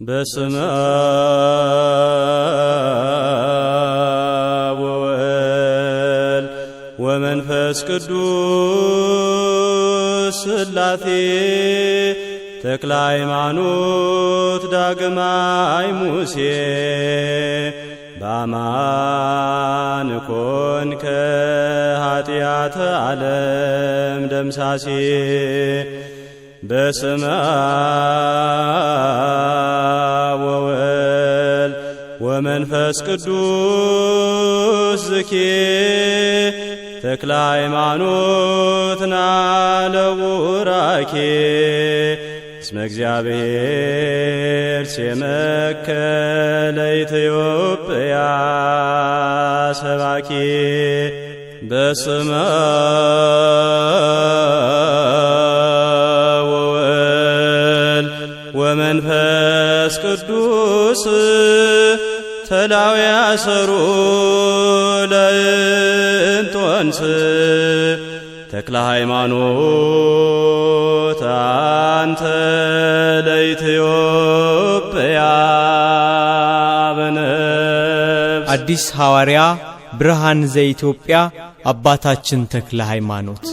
በስመ አብ ወወልድ ወመንፈስ ቅዱስ ሥላሴ ተክለ ሃይማኖት ዳግማይ ሙሴ በአማን ኮንከ ኃጢአተ ዓለም ደምሳሴ በስመ አብ ወወልድ ወመንፈስ ቅዱስ ዝኬ ተክለ ሃይማኖት ናለውራኬ እስመ እግዚአብሔር ሴመከ ለኢትዮጵያ ሰባኬ በስመ አብ ወወልድ ወመንፈስ ቅዱስ ተላው ያሰሩ ለእንጦንስ ተክለ ሃይማኖት አንተ ለኢትዮጵያ በነፍስ አዲስ ሐዋርያ ብርሃን ዘኢትዮጵያ አባታችን ተክለ ሃይማኖት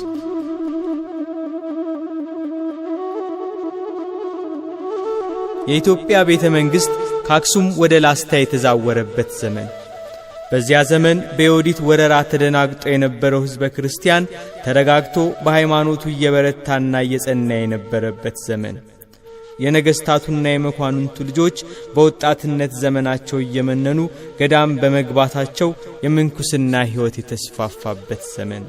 የኢትዮጵያ ቤተ መንግሥት ከአክሱም ወደ ላስታ የተዛወረበት ዘመን። በዚያ ዘመን በዮዲት ወረራ ተደናግጦ የነበረው ሕዝበ ክርስቲያን ተረጋግቶ በሃይማኖቱ እየበረታና እየጸና የነበረበት ዘመን። የነገሥታቱና የመኳንንቱ ልጆች በወጣትነት ዘመናቸው እየመነኑ ገዳም በመግባታቸው የምንኩስና ሕይወት የተስፋፋበት ዘመን።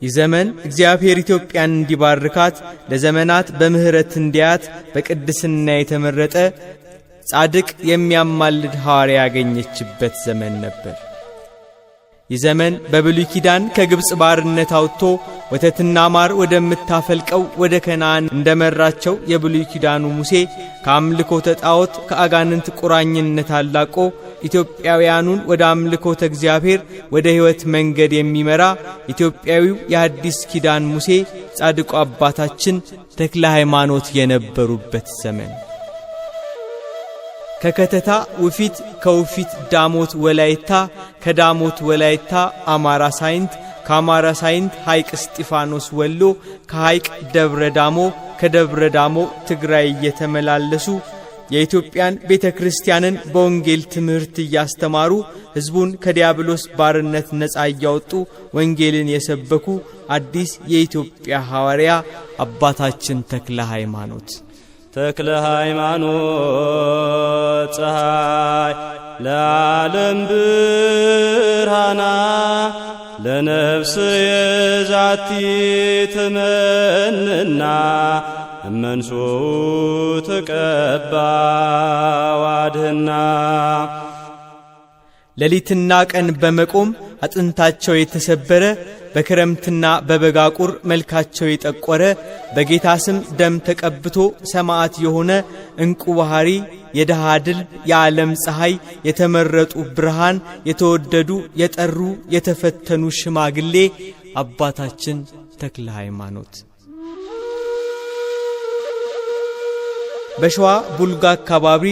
ይህ ዘመን እግዚአብሔር ኢትዮጵያን እንዲባርካት ለዘመናት በምህረት እንዲያት በቅድስና የተመረጠ ጻድቅ የሚያማልድ ሐዋርያ ያገኘችበት ዘመን ነበር። ይህ ዘመን በብሉይ ኪዳን ከግብጽ ባርነት አውጥቶ ወተትና ማር ወደምታፈልቀው ወደ ከነዓን እንደመራቸው የብሉይ ኪዳኑ ሙሴ ከአምልኮተ ጣዖት ከአጋንንት ቁራኝነት አላቆ ኢትዮጵያውያኑን ወደ አምልኮተ እግዚአብሔር ወደ ሕይወት መንገድ የሚመራ ኢትዮጵያዊው የአዲስ ኪዳን ሙሴ ጻድቁ አባታችን ተክለ ሃይማኖት የነበሩበት ዘመን። ከከተታ ውፊት ከውፊት ዳሞት ወላይታ ከዳሞት ወላይታ አማራ ሳይንት ከአማራ ሳይንት ሐይቅ እስጢፋኖስ ወሎ ከሐይቅ ደብረ ዳሞ ከደብረ ዳሞ ትግራይ እየተመላለሱ የኢትዮጵያን ቤተ ክርስቲያንን በወንጌል ትምህርት እያስተማሩ ሕዝቡን ከዲያብሎስ ባርነት ነፃ እያወጡ ወንጌልን የሰበኩ አዲስ የኢትዮጵያ ሐዋርያ አባታችን ተክለ ሃይማኖት ተክለ ሃይማኖት ፀሐይ ለዓለም ብርሃና ለነፍስ የዛቲ ትመንና እመንሱ ተቀባ ዋድህና ሌሊትና ቀን በመቆም አጥንታቸው የተሰበረ በክረምትና በበጋ ቁር መልካቸው የጠቆረ በጌታ ስም ደም ተቀብቶ ሰማዕት የሆነ እንቁ ባህሪ የደሃ ድል የዓለም ፀሐይ የተመረጡ ብርሃን የተወደዱ የጠሩ የተፈተኑ ሽማግሌ አባታችን ተክለ ሃይማኖት በሸዋ ቡልጋ አካባቢ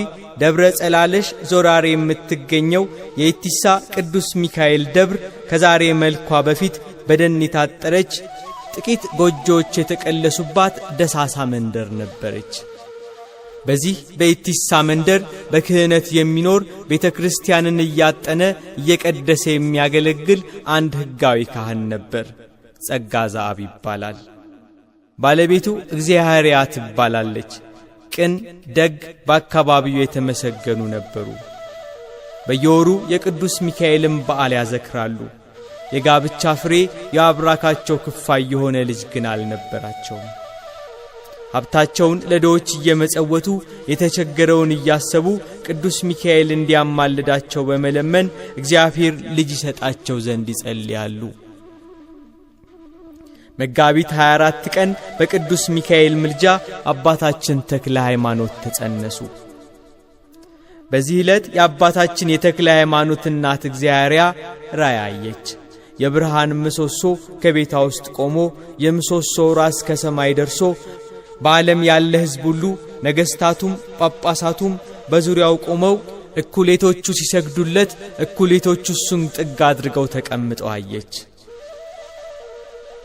ደብረ ጸላለሽ ዞራሬ የምትገኘው የኢቲሳ ቅዱስ ሚካኤል ደብር ከዛሬ መልኳ በፊት በደን የታጠረች ጥቂት ጎጆዎች የተቀለሱባት ደሳሳ መንደር ነበረች። በዚህ በኢቲሳ መንደር በክህነት የሚኖር ቤተ ክርስቲያንን እያጠነ እየቀደሰ የሚያገለግል አንድ ሕጋዊ ካህን ነበር። ጸጋ ዘአብ ይባላል። ባለቤቱ እግዚአብሔርያ ትባላለች። ቅን ደግ፣ በአካባቢው የተመሰገኑ ነበሩ። በየወሩ የቅዱስ ሚካኤልን በዓል ያዘክራሉ። የጋብቻ ፍሬ የአብራካቸው ክፋይ የሆነ ልጅ ግን አልነበራቸውም። ሀብታቸውን ለድሆች እየመጸወቱ የተቸገረውን እያሰቡ ቅዱስ ሚካኤል እንዲያማልዳቸው በመለመን እግዚአብሔር ልጅ ይሰጣቸው ዘንድ ይጸልያሉ። መጋቢት 24 ቀን በቅዱስ ሚካኤል ምልጃ አባታችን ተክለ ሃይማኖት ተጸነሱ። በዚህ ዕለት የአባታችን የተክለ ሃይማኖት እናት እግዚአብሔርያ ራእይ አየች። የብርሃን ምሰሶ ከቤታ ውስጥ ቆሞ የምሰሶው ራስ ከሰማይ ደርሶ በዓለም ያለ ሕዝብ ሁሉ ነገሥታቱም ጳጳሳቱም በዙሪያው ቆመው እኩሌቶቹ ሲሰግዱለት እኩሌቶቹ እሱን ጥግ አድርገው ተቀምጠው አየች።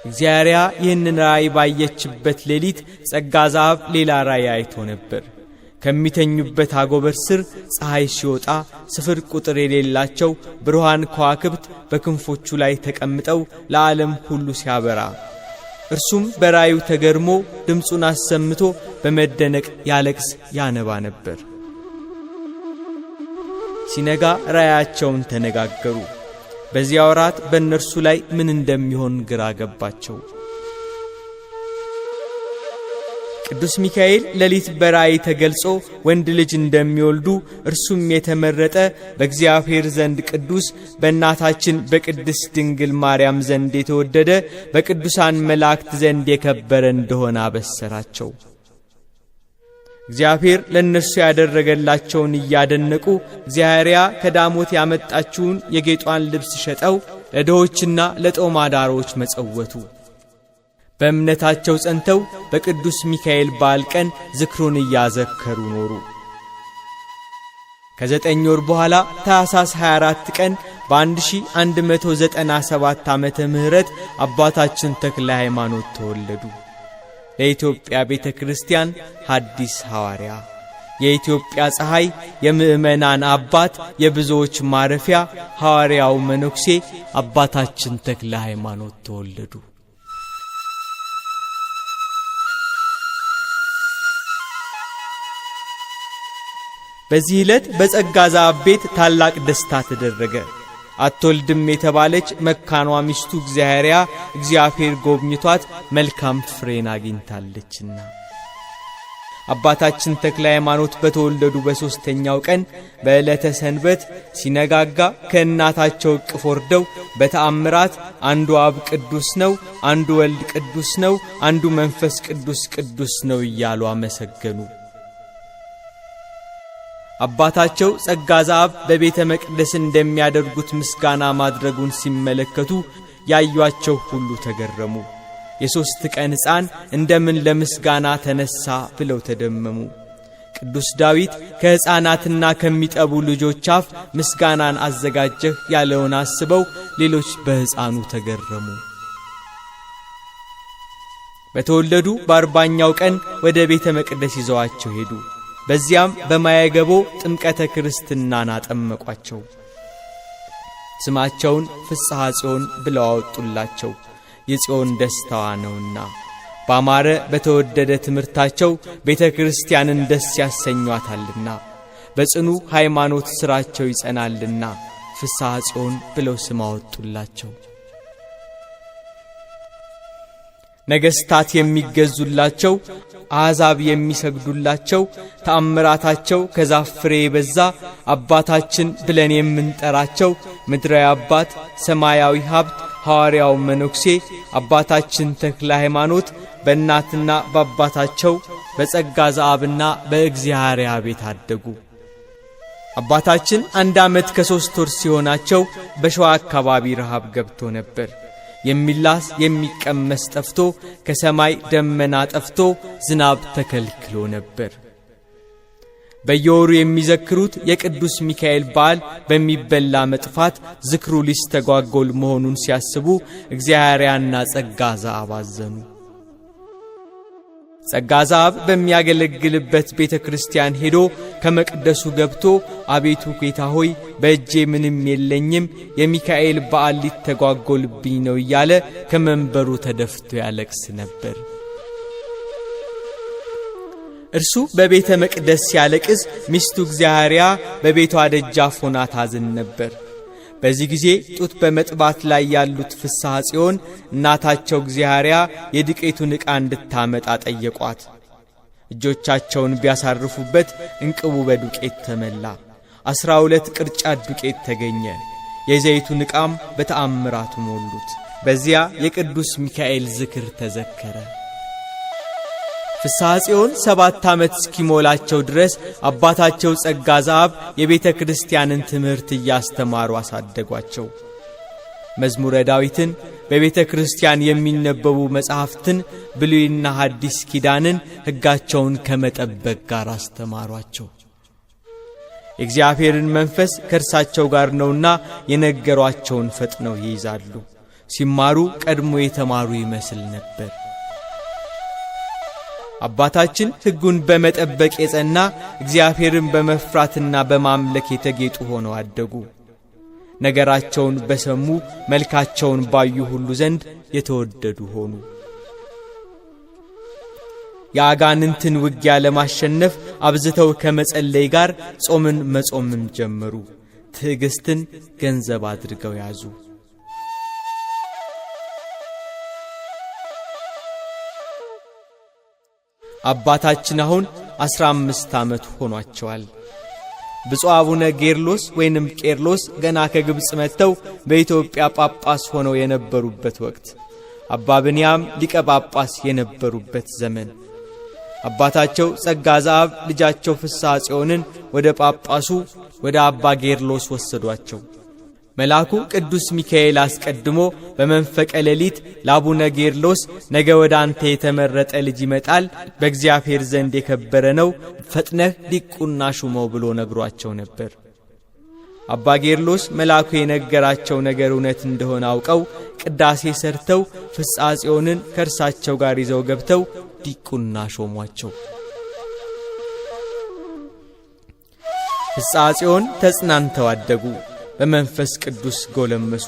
እግዚአብሔር ይህንን ራእይ ባየችበት ሌሊት ጸጋ ዘአብ ሌላ ራእይ አይቶ ነበር። ከሚተኙበት አጎበር ስር ፀሐይ ሲወጣ ስፍር ቁጥር የሌላቸው ብሩሃን ከዋክብት በክንፎቹ ላይ ተቀምጠው ለዓለም ሁሉ ሲያበራ፣ እርሱም በራእዩ ተገርሞ ድምፁን አሰምቶ በመደነቅ ያለቅስ ያነባ ነበር። ሲነጋ ራእያቸውን ተነጋገሩ። በዚያ ወራት በእነርሱ ላይ ምን እንደሚሆን ግራ ገባቸው። ቅዱስ ሚካኤል ሌሊት በራእይ ተገልጾ ወንድ ልጅ እንደሚወልዱ እርሱም የተመረጠ በእግዚአብሔር ዘንድ ቅዱስ በእናታችን በቅድስት ድንግል ማርያም ዘንድ የተወደደ በቅዱሳን መላእክት ዘንድ የከበረ እንደሆነ አበሰራቸው። እግዚአብሔር ለእነርሱ ያደረገላቸውን እያደነቁ እግዚአብሔር ከዳሞት ያመጣችውን የጌጧን ልብስ ሸጠው ለድሆችና ለጦም አዳሮች መጸወቱ። በእምነታቸው ጸንተው በቅዱስ ሚካኤል በዓል ቀን ዝክሩን እያዘከሩ ኖሩ። ከ9 ወር በኋላ ታኅሳስ 24 ቀን በ1197 ዓመተ ምህረት አባታችን ተክለ ሃይማኖት ተወለዱ። ለኢትዮጵያ ቤተ ክርስቲያን ሐዲስ ሐዋርያ፣ የኢትዮጵያ ፀሐይ፣ የምእመናን አባት፣ የብዙዎች ማረፊያ ሐዋርያው መነኩሴ አባታችን ተክለ ሃይማኖት ተወለዱ። በዚህ ዕለት በጸጋ ዘአብ ቤት ታላቅ ደስታ ተደረገ። አትወልድም የተባለች መካኗ ሚስቱ እግዚአብሔር ጎብኝቷት መልካም ፍሬን አግኝታለችና። አባታችን ተክለ ሃይማኖት በተወለዱ በ3ኛው ቀን በዕለተ ሰንበት ሲነጋጋ ከእናታቸው እቅፍ ወርደው በተአምራት አንዱ አብ ቅዱስ ነው፣ አንዱ ወልድ ቅዱስ ነው፣ አንዱ መንፈስ ቅዱስ ቅዱስ ነው እያሉ አመሰገኑ። አባታቸው ጸጋ ዘአብ በቤተ መቅደስ እንደሚያደርጉት ምስጋና ማድረጉን ሲመለከቱ ያዩአቸው ሁሉ ተገረሙ። የ3 ቀን ሕፃን እንደምን ለምስጋና ተነሳ ብለው ተደመሙ። ቅዱስ ዳዊት ከሕፃናትና ከሚጠቡ ልጆች አፍ ምስጋናን አዘጋጀህ ያለውን አስበው ሌሎች በሕፃኑ ተገረሙ። በተወለዱ በ40ኛው ቀን ወደ ቤተ መቅደስ ይዘዋቸው ሄዱ። በዚያም በማየገቦ ጥምቀተ ክርስትናን አጠመቋቸው። ስማቸውን ፍስሐ ጽዮን ብለው አወጡላቸው፣ የጽዮን ደስታዋ ነውና። ባማረ በተወደደ ትምህርታቸው ቤተ ክርስቲያንን ደስ ያሰኟታልና፣ በጽኑ ሃይማኖት ሥራቸው ይጸናልና ፍስሐ ጽዮን ብለው ስም አወጡላቸው። ነገሥታት የሚገዙላቸው፣ አሕዛብ የሚሰግዱላቸው፣ ተአምራታቸው ከዛፍ ፍሬ የበዛ አባታችን ብለን የምንጠራቸው ምድራዊ አባት ሰማያዊ ሀብት ሐዋርያው መነኩሴ አባታችን ተክለ ሃይማኖት በእናትና በአባታቸው በጸጋ ዘአብና በእግዚአብሔር ቤት አደጉ። አባታችን 1 ዓመት ከ3 ወር ሲሆናቸው በሸዋ አካባቢ ረሃብ ገብቶ ነበር። የሚላስ የሚቀመስ ጠፍቶ ከሰማይ ደመና ጠፍቶ ዝናብ ተከልክሎ ነበር። በየወሩ የሚዘክሩት የቅዱስ ሚካኤል በዓል በሚበላ መጥፋት ዝክሩ ሊስተጓጎል መሆኑን ሲያስቡ እግዚአብሔርና ጸጋ ዘአብ አዘኑ። ጸጋ ዘአብ በሚያገለግልበት ቤተ ክርስቲያን ሄዶ ከመቅደሱ ገብቶ አቤቱ ጌታ ሆይ በእጄ ምንም የለኝም፣ የሚካኤል በዓል ሊተጓጎልብኝ ነው እያለ ከመንበሩ ተደፍቶ ያለቅስ ነበር። እርሱ በቤተ መቅደስ ሲያለቅስ ሚስቱ እግዚአብሔር በቤቷ ደጃፍ ሆና ታዝን ነበር። በዚህ ጊዜ ጡት በመጥባት ላይ ያሉት ፍስሐ ጽዮን እናታቸው እግዚአብሔር የዱቄቱን ዕቃ እንድታመጣ ጠየቋት። እጆቻቸውን ቢያሳርፉበት እንቅቡ በዱቄት ተመላ። 12 ቅርጫት ዱቄት ተገኘ። የዘይቱን ዕቃም በተአምራቱ ሞሉት። በዚያ የቅዱስ ሚካኤል ዝክር ተዘከረ። ፍስሐ ጽዮን 7 ዓመት እስኪሞላቸው ድረስ አባታቸው ጸጋ ዘአብ የቤተ ክርስቲያንን ትምህርት እያስተማሩ አሳደጓቸው። መዝሙረ ዳዊትን፣ በቤተ ክርስቲያን የሚነበቡ መጻሕፍትን፣ ብሉይና ሐዲስ ኪዳንን ሕጋቸውን ከመጠበቅ ጋር አስተማሯቸው። የእግዚአብሔርን መንፈስ ከእርሳቸው ጋር ነውና የነገሯቸውን ፈጥነው ይይዛሉ። ሲማሩ ቀድሞ የተማሩ ይመስል ነበር። አባታችን ሕጉን በመጠበቅ የጸና እግዚአብሔርን በመፍራትና በማምለክ የተጌጡ ሆነው አደጉ። ነገራቸውን በሰሙ መልካቸውን ባዩ ሁሉ ዘንድ የተወደዱ ሆኑ። የአጋንንትን ውጊያ ለማሸነፍ አብዝተው ከመጸለይ ጋር ጾምን መጾምም ጀመሩ። ትዕግስትን ገንዘብ አድርገው ያዙ። አባታችን አሁን 15 ዓመት ሆኗቸዋል። ብፁዕ አቡነ ጌርሎስ ወይንም ቄርሎስ ገና ከግብጽ መጥተው በኢትዮጵያ ጳጳስ ሆነው የነበሩበት ወቅት፣ አባ ብንያም ሊቀ ጳጳስ የነበሩበት ዘመን አባታቸው ጸጋ ዘአብ ልጃቸው ፍስሐ ጽዮንን ወደ ጳጳሱ ወደ አባ ጌርሎስ ወሰዷቸው። መልአኩ ቅዱስ ሚካኤል አስቀድሞ በመንፈቀ ሌሊት ለአቡነ ጌርሎስ ነገ ወደ አንተ የተመረጠ ልጅ ይመጣል፣ በእግዚአብሔር ዘንድ የከበረ ነው፣ ፈጥነህ ዲቁና ሹመው ብሎ ነግሯቸው ነበር። አባ ጌርሎስ መልአኩ የነገራቸው ነገር እውነት እንደሆነ አውቀው ቅዳሴ ሰርተው ፍስሐ ጽዮንን ከእርሳቸው ጋር ይዘው ገብተው ዲቁና ሾሟቸው። ፍስሐ ጽዮን ተጽናንተው አደጉ። በመንፈስ ቅዱስ ጎለመሱ።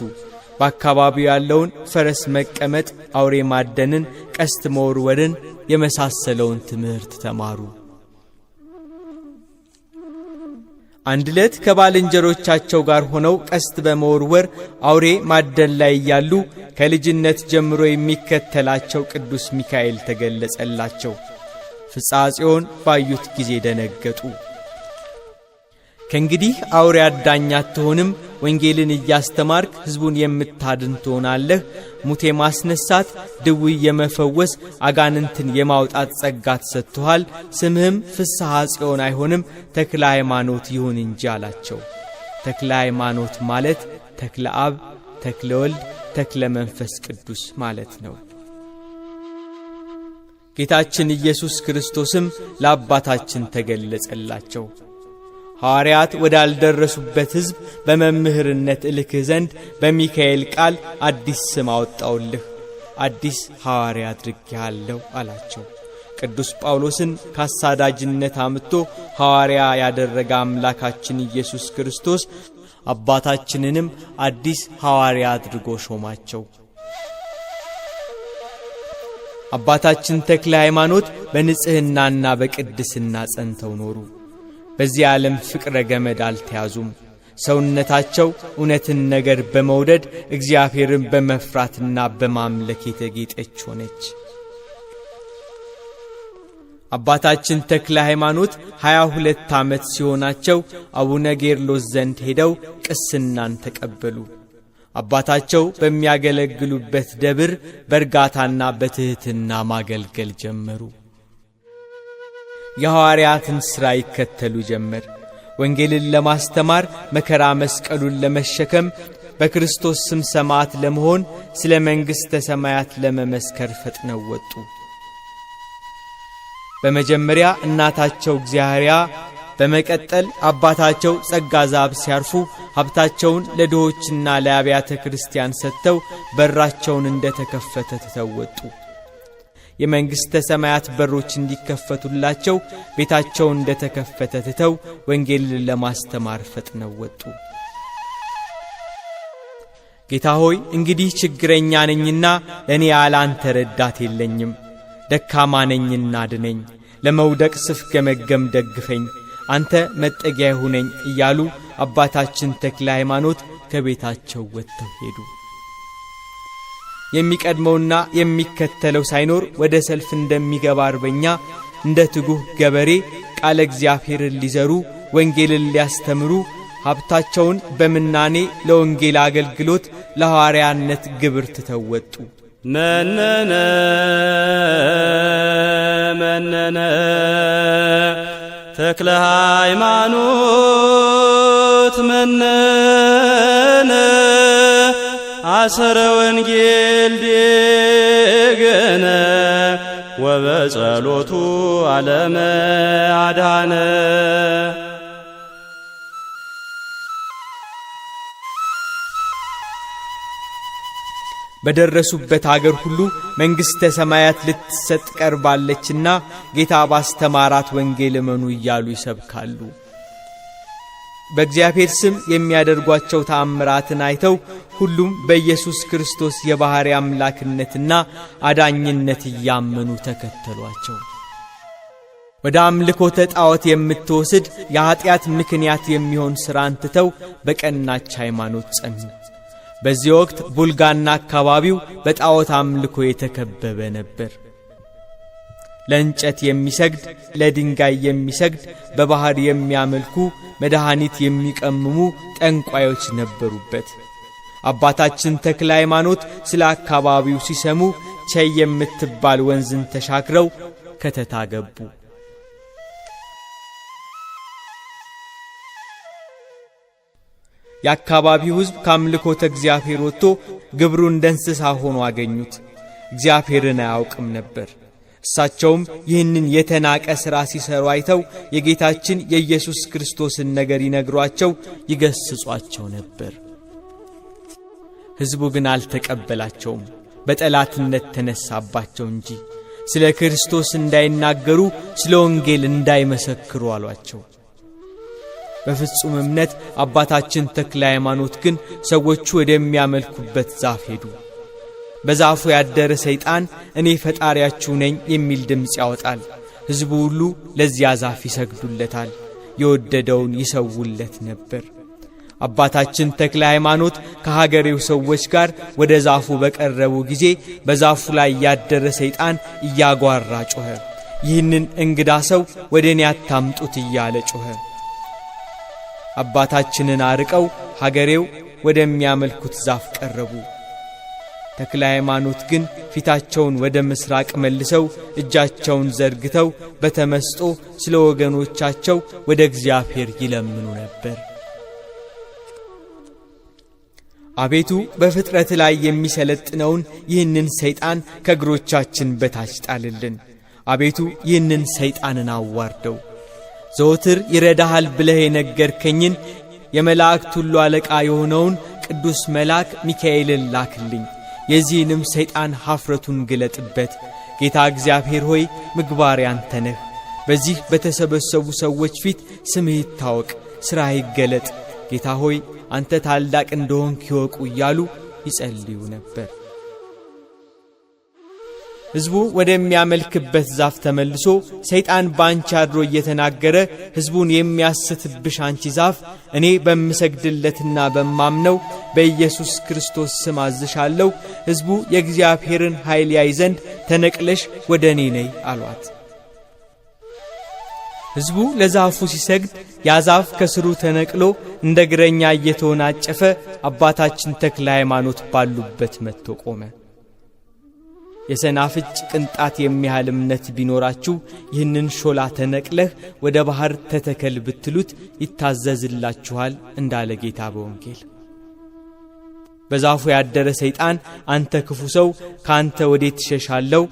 በአካባቢው ያለውን ፈረስ መቀመጥ፣ አውሬ ማደንን፣ ቀስት መወርወርን የመሳሰለውን ትምህርት ተማሩ። አንድ ዕለት ከባልንጀሮቻቸው ጋር ሆነው ቀስት በመወርወር አውሬ ማደን ላይ ያሉ ከልጅነት ጀምሮ የሚከተላቸው ቅዱስ ሚካኤል ተገለጸላቸው። ፍስሐ ጽዮን ባዩት ጊዜ ደነገጡ። ከእንግዲህ አውሬ አዳኝ አትሆንም፣ ወንጌልን እያስተማርክ ሕዝቡን የምታድን ትሆናለህ። ሙቴ ማስነሳት፣ ድውይ የመፈወስ፣ አጋንንትን የማውጣት ጸጋ ተሰጥቶሃል። ስምህም ፍስሐ ጽዮን አይሆንም፣ ተክለ ሃይማኖት ይሁን እንጂ አላቸው። ተክለ ሃይማኖት ማለት ተክለ አብ፣ ተክለ ወልድ፣ ተክለ መንፈስ ቅዱስ ማለት ነው። ጌታችን ኢየሱስ ክርስቶስም ለአባታችን ተገለጸላቸው። ሐዋርያት ወዳልደረሱበት ሕዝብ በመምህርነት እልክህ ዘንድ በሚካኤል ቃል አዲስ ስም አወጣውልህ፣ አዲስ ሐዋርያ አድርጌሃለሁ አላቸው። ቅዱስ ጳውሎስን ካሳዳጅነት አምጥቶ ሐዋርያ ያደረገ አምላካችን ኢየሱስ ክርስቶስ አባታችንንም አዲስ ሐዋርያ አድርጎ ሾማቸው። አባታችን ተክለ ሃይማኖት በንጽሕናና በቅድስና ጸንተው ኖሩ። በዚህ ዓለም ፍቅረ ገመድ አልተያዙም። ሰውነታቸው እውነትን ነገር በመውደድ እግዚአብሔርን በመፍራትና በማምለክ የተጌጠች ሆነች። አባታችን ተክለ ሃይማኖት 22 ዓመት ሲሆናቸው አቡነ ጌርሎስ ዘንድ ሄደው ቅስናን ተቀበሉ። አባታቸው በሚያገለግሉበት ደብር በእርጋታና በትሕትና ማገልገል ጀመሩ። የሐዋርያትን ሥራ ይከተሉ ጀመር። ወንጌልን ለማስተማር፣ መከራ መስቀሉን ለመሸከም፣ በክርስቶስ ስም ሰማዕት ለመሆን፣ ስለ መንግሥተ ሰማያት ለመመስከር ፈጥነው ወጡ። በመጀመሪያ እናታቸው እግዚአርያ፣ በመቀጠል አባታቸው ጸጋ ዘአብ ሲያርፉ ሀብታቸውን ለድሆችና ለአብያተ ክርስቲያን ሰጥተው በራቸውን እንደተከፈተ ትተው ወጡ። የመንግሥተ ሰማያት በሮች እንዲከፈቱላቸው ቤታቸውን እንደተከፈተ ትተው ወንጌልን ለማስተማር ፈጥነው ወጡ። ጌታ ሆይ እንግዲህ ችግረኛ ነኝና ለእኔ ያለ አንተ ረዳት የለኝም፣ ደካማ ነኝና አድነኝ፣ ለመውደቅ ስፍገመገም ደግፈኝ፣ አንተ መጠጊያ ሁነኝ እያሉ አባታችን ተክለ ሃይማኖት ከቤታቸው ወጥተው ሄዱ። የሚቀድመውና የሚከተለው ሳይኖር ወደ ሰልፍ እንደሚገባ አርበኛ እንደ ትጉህ ገበሬ ቃለ እግዚአብሔርን ሊዘሩ ወንጌልን ሊያስተምሩ ሀብታቸውን በምናኔ ለወንጌል አገልግሎት ለሐዋርያነት ግብር ትተው ወጡ። መነነ መነነ ተክለ ሃይማኖት መነነ አሰረ ወንጌል ዴገነ ወበጸሎቱ ዓለመ አድኃነ። በደረሱበት አገር ሁሉ መንግሥተ ሰማያት ልትሰጥ ቀርባለችና ጌታ ባስተማራት ወንጌል እመኑ እያሉ ይሰብካሉ። በእግዚአብሔር ስም የሚያደርጓቸው ተአምራትን አይተው ሁሉም በኢየሱስ ክርስቶስ የባሕርይ አምላክነትና አዳኝነት እያመኑ ተከተሏቸው። ወደ አምልኮተ ጣዖት የምትወስድ የኀጢአት ምክንያት የሚሆን ሥራን ትተው በቀናች ሃይማኖት ጸኑ። በዚህ ወቅት ቡልጋና አካባቢው በጣዖት አምልኮ የተከበበ ነበር። ለእንጨት የሚሰግድ፣ ለድንጋይ የሚሰግድ፣ በባሕር የሚያመልኩ፣ መድኃኒት የሚቀምሙ ጠንቋዮች ነበሩበት። አባታችን ተክለ ሃይማኖት ስለ አካባቢው ሲሰሙ ቸይ የምትባል ወንዝን ተሻግረው ከተታ ገቡ። የአካባቢው ሕዝብ ከአምልኮተ እግዚአብሔር ወጥቶ ግብሩ እንደ እንስሳ ሆኖ አገኙት። እግዚአብሔርን አያውቅም ነበር። እሳቸውም ይህንን የተናቀ ሥራ ሲሰሩ አይተው የጌታችን የኢየሱስ ክርስቶስን ነገር ይነግሯቸው፣ ይገስጿቸው ነበር። ሕዝቡ ግን አልተቀበላቸውም። በጠላትነት ተነሳባቸው እንጂ ስለ ክርስቶስ እንዳይናገሩ፣ ስለ ወንጌል እንዳይመሰክሩ አሏቸው። በፍጹም እምነት አባታችን ተክለ ሃይማኖት ግን ሰዎቹ ወደሚያመልኩበት ዛፍ ሄዱ። በዛፉ ያደረ ሰይጣን እኔ ፈጣሪያችሁ ነኝ የሚል ድምፅ ያወጣል። ሕዝቡ ሁሉ ለዚያ ዛፍ ይሰግዱለታል፣ የወደደውን ይሰውለት ነበር። አባታችን ተክለ ሃይማኖት ከሀገሬው ሰዎች ጋር ወደ ዛፉ በቀረቡ ጊዜ በዛፉ ላይ ያደረ ሰይጣን እያጓራ ጮኸ። ይህንን እንግዳ ሰው ወደ እኔ አታምጡት እያለ ጮኸ። አባታችንን አርቀው ሀገሬው ወደሚያመልኩት ዛፍ ቀረቡ። ተክለ ሃይማኖት ግን ፊታቸውን ወደ ምስራቅ መልሰው እጃቸውን ዘርግተው በተመስጦ ስለ ወገኖቻቸው ወደ እግዚአብሔር ይለምኑ ነበር። አቤቱ በፍጥረት ላይ የሚሰለጥነውን ይህንን ሰይጣን ከእግሮቻችን በታች ጣልልን። አቤቱ ይህንን ሰይጣንን አዋርደው። ዘወትር ይረዳሃል ብለህ የነገርከኝን የመላእክት ሁሉ አለቃ የሆነውን ቅዱስ መልአክ ሚካኤልን ላክልኝ። የዚህንም ሰይጣን ኀፍረቱን ግለጥበት። ጌታ እግዚአብሔር ሆይ ምግባር ያንተ ነህ። በዚህ በተሰበሰቡ ሰዎች ፊት ስምህ ይታወቅ፣ ሥራህ ይገለጥ። ጌታ ሆይ አንተ ታላቅ እንደሆንክ ይወቁ እያሉ ይጸልዩ ነበር። ሕዝቡ ወደሚያመልክበት ዛፍ ተመልሶ ሰይጣን ባንቺ አድሮ እየተናገረ ሕዝቡን የሚያስትብሽ አንቺ ዛፍ እኔ በምሰግድለትና በማምነው በኢየሱስ ክርስቶስ ስም አዝሻለሁ፣ ሕዝቡ የእግዚአብሔርን ኃይል ያይ ዘንድ ተነቅለሽ ወደ እኔ ነይ አሏት። ሕዝቡ ለዛፉ ሲሰግድ ያ ዛፍ ከስሩ ተነቅሎ እንደ እግረኛ እየተወናጨፈ አባታችን ተክለ ሃይማኖት ባሉበት መጥቶ ቆመ። የሰናፍጭ ቅንጣት የሚያህል እምነት ቢኖራችሁ ይህንን ሾላ ተነቅለህ ወደ ባሕር ተተከል ብትሉት ይታዘዝላችኋል እንዳለ ጌታ በወንጌል። በዛፉ ያደረ ሰይጣን አንተ ክፉ ሰው ካንተ ወዴት ትሸሻለሁ?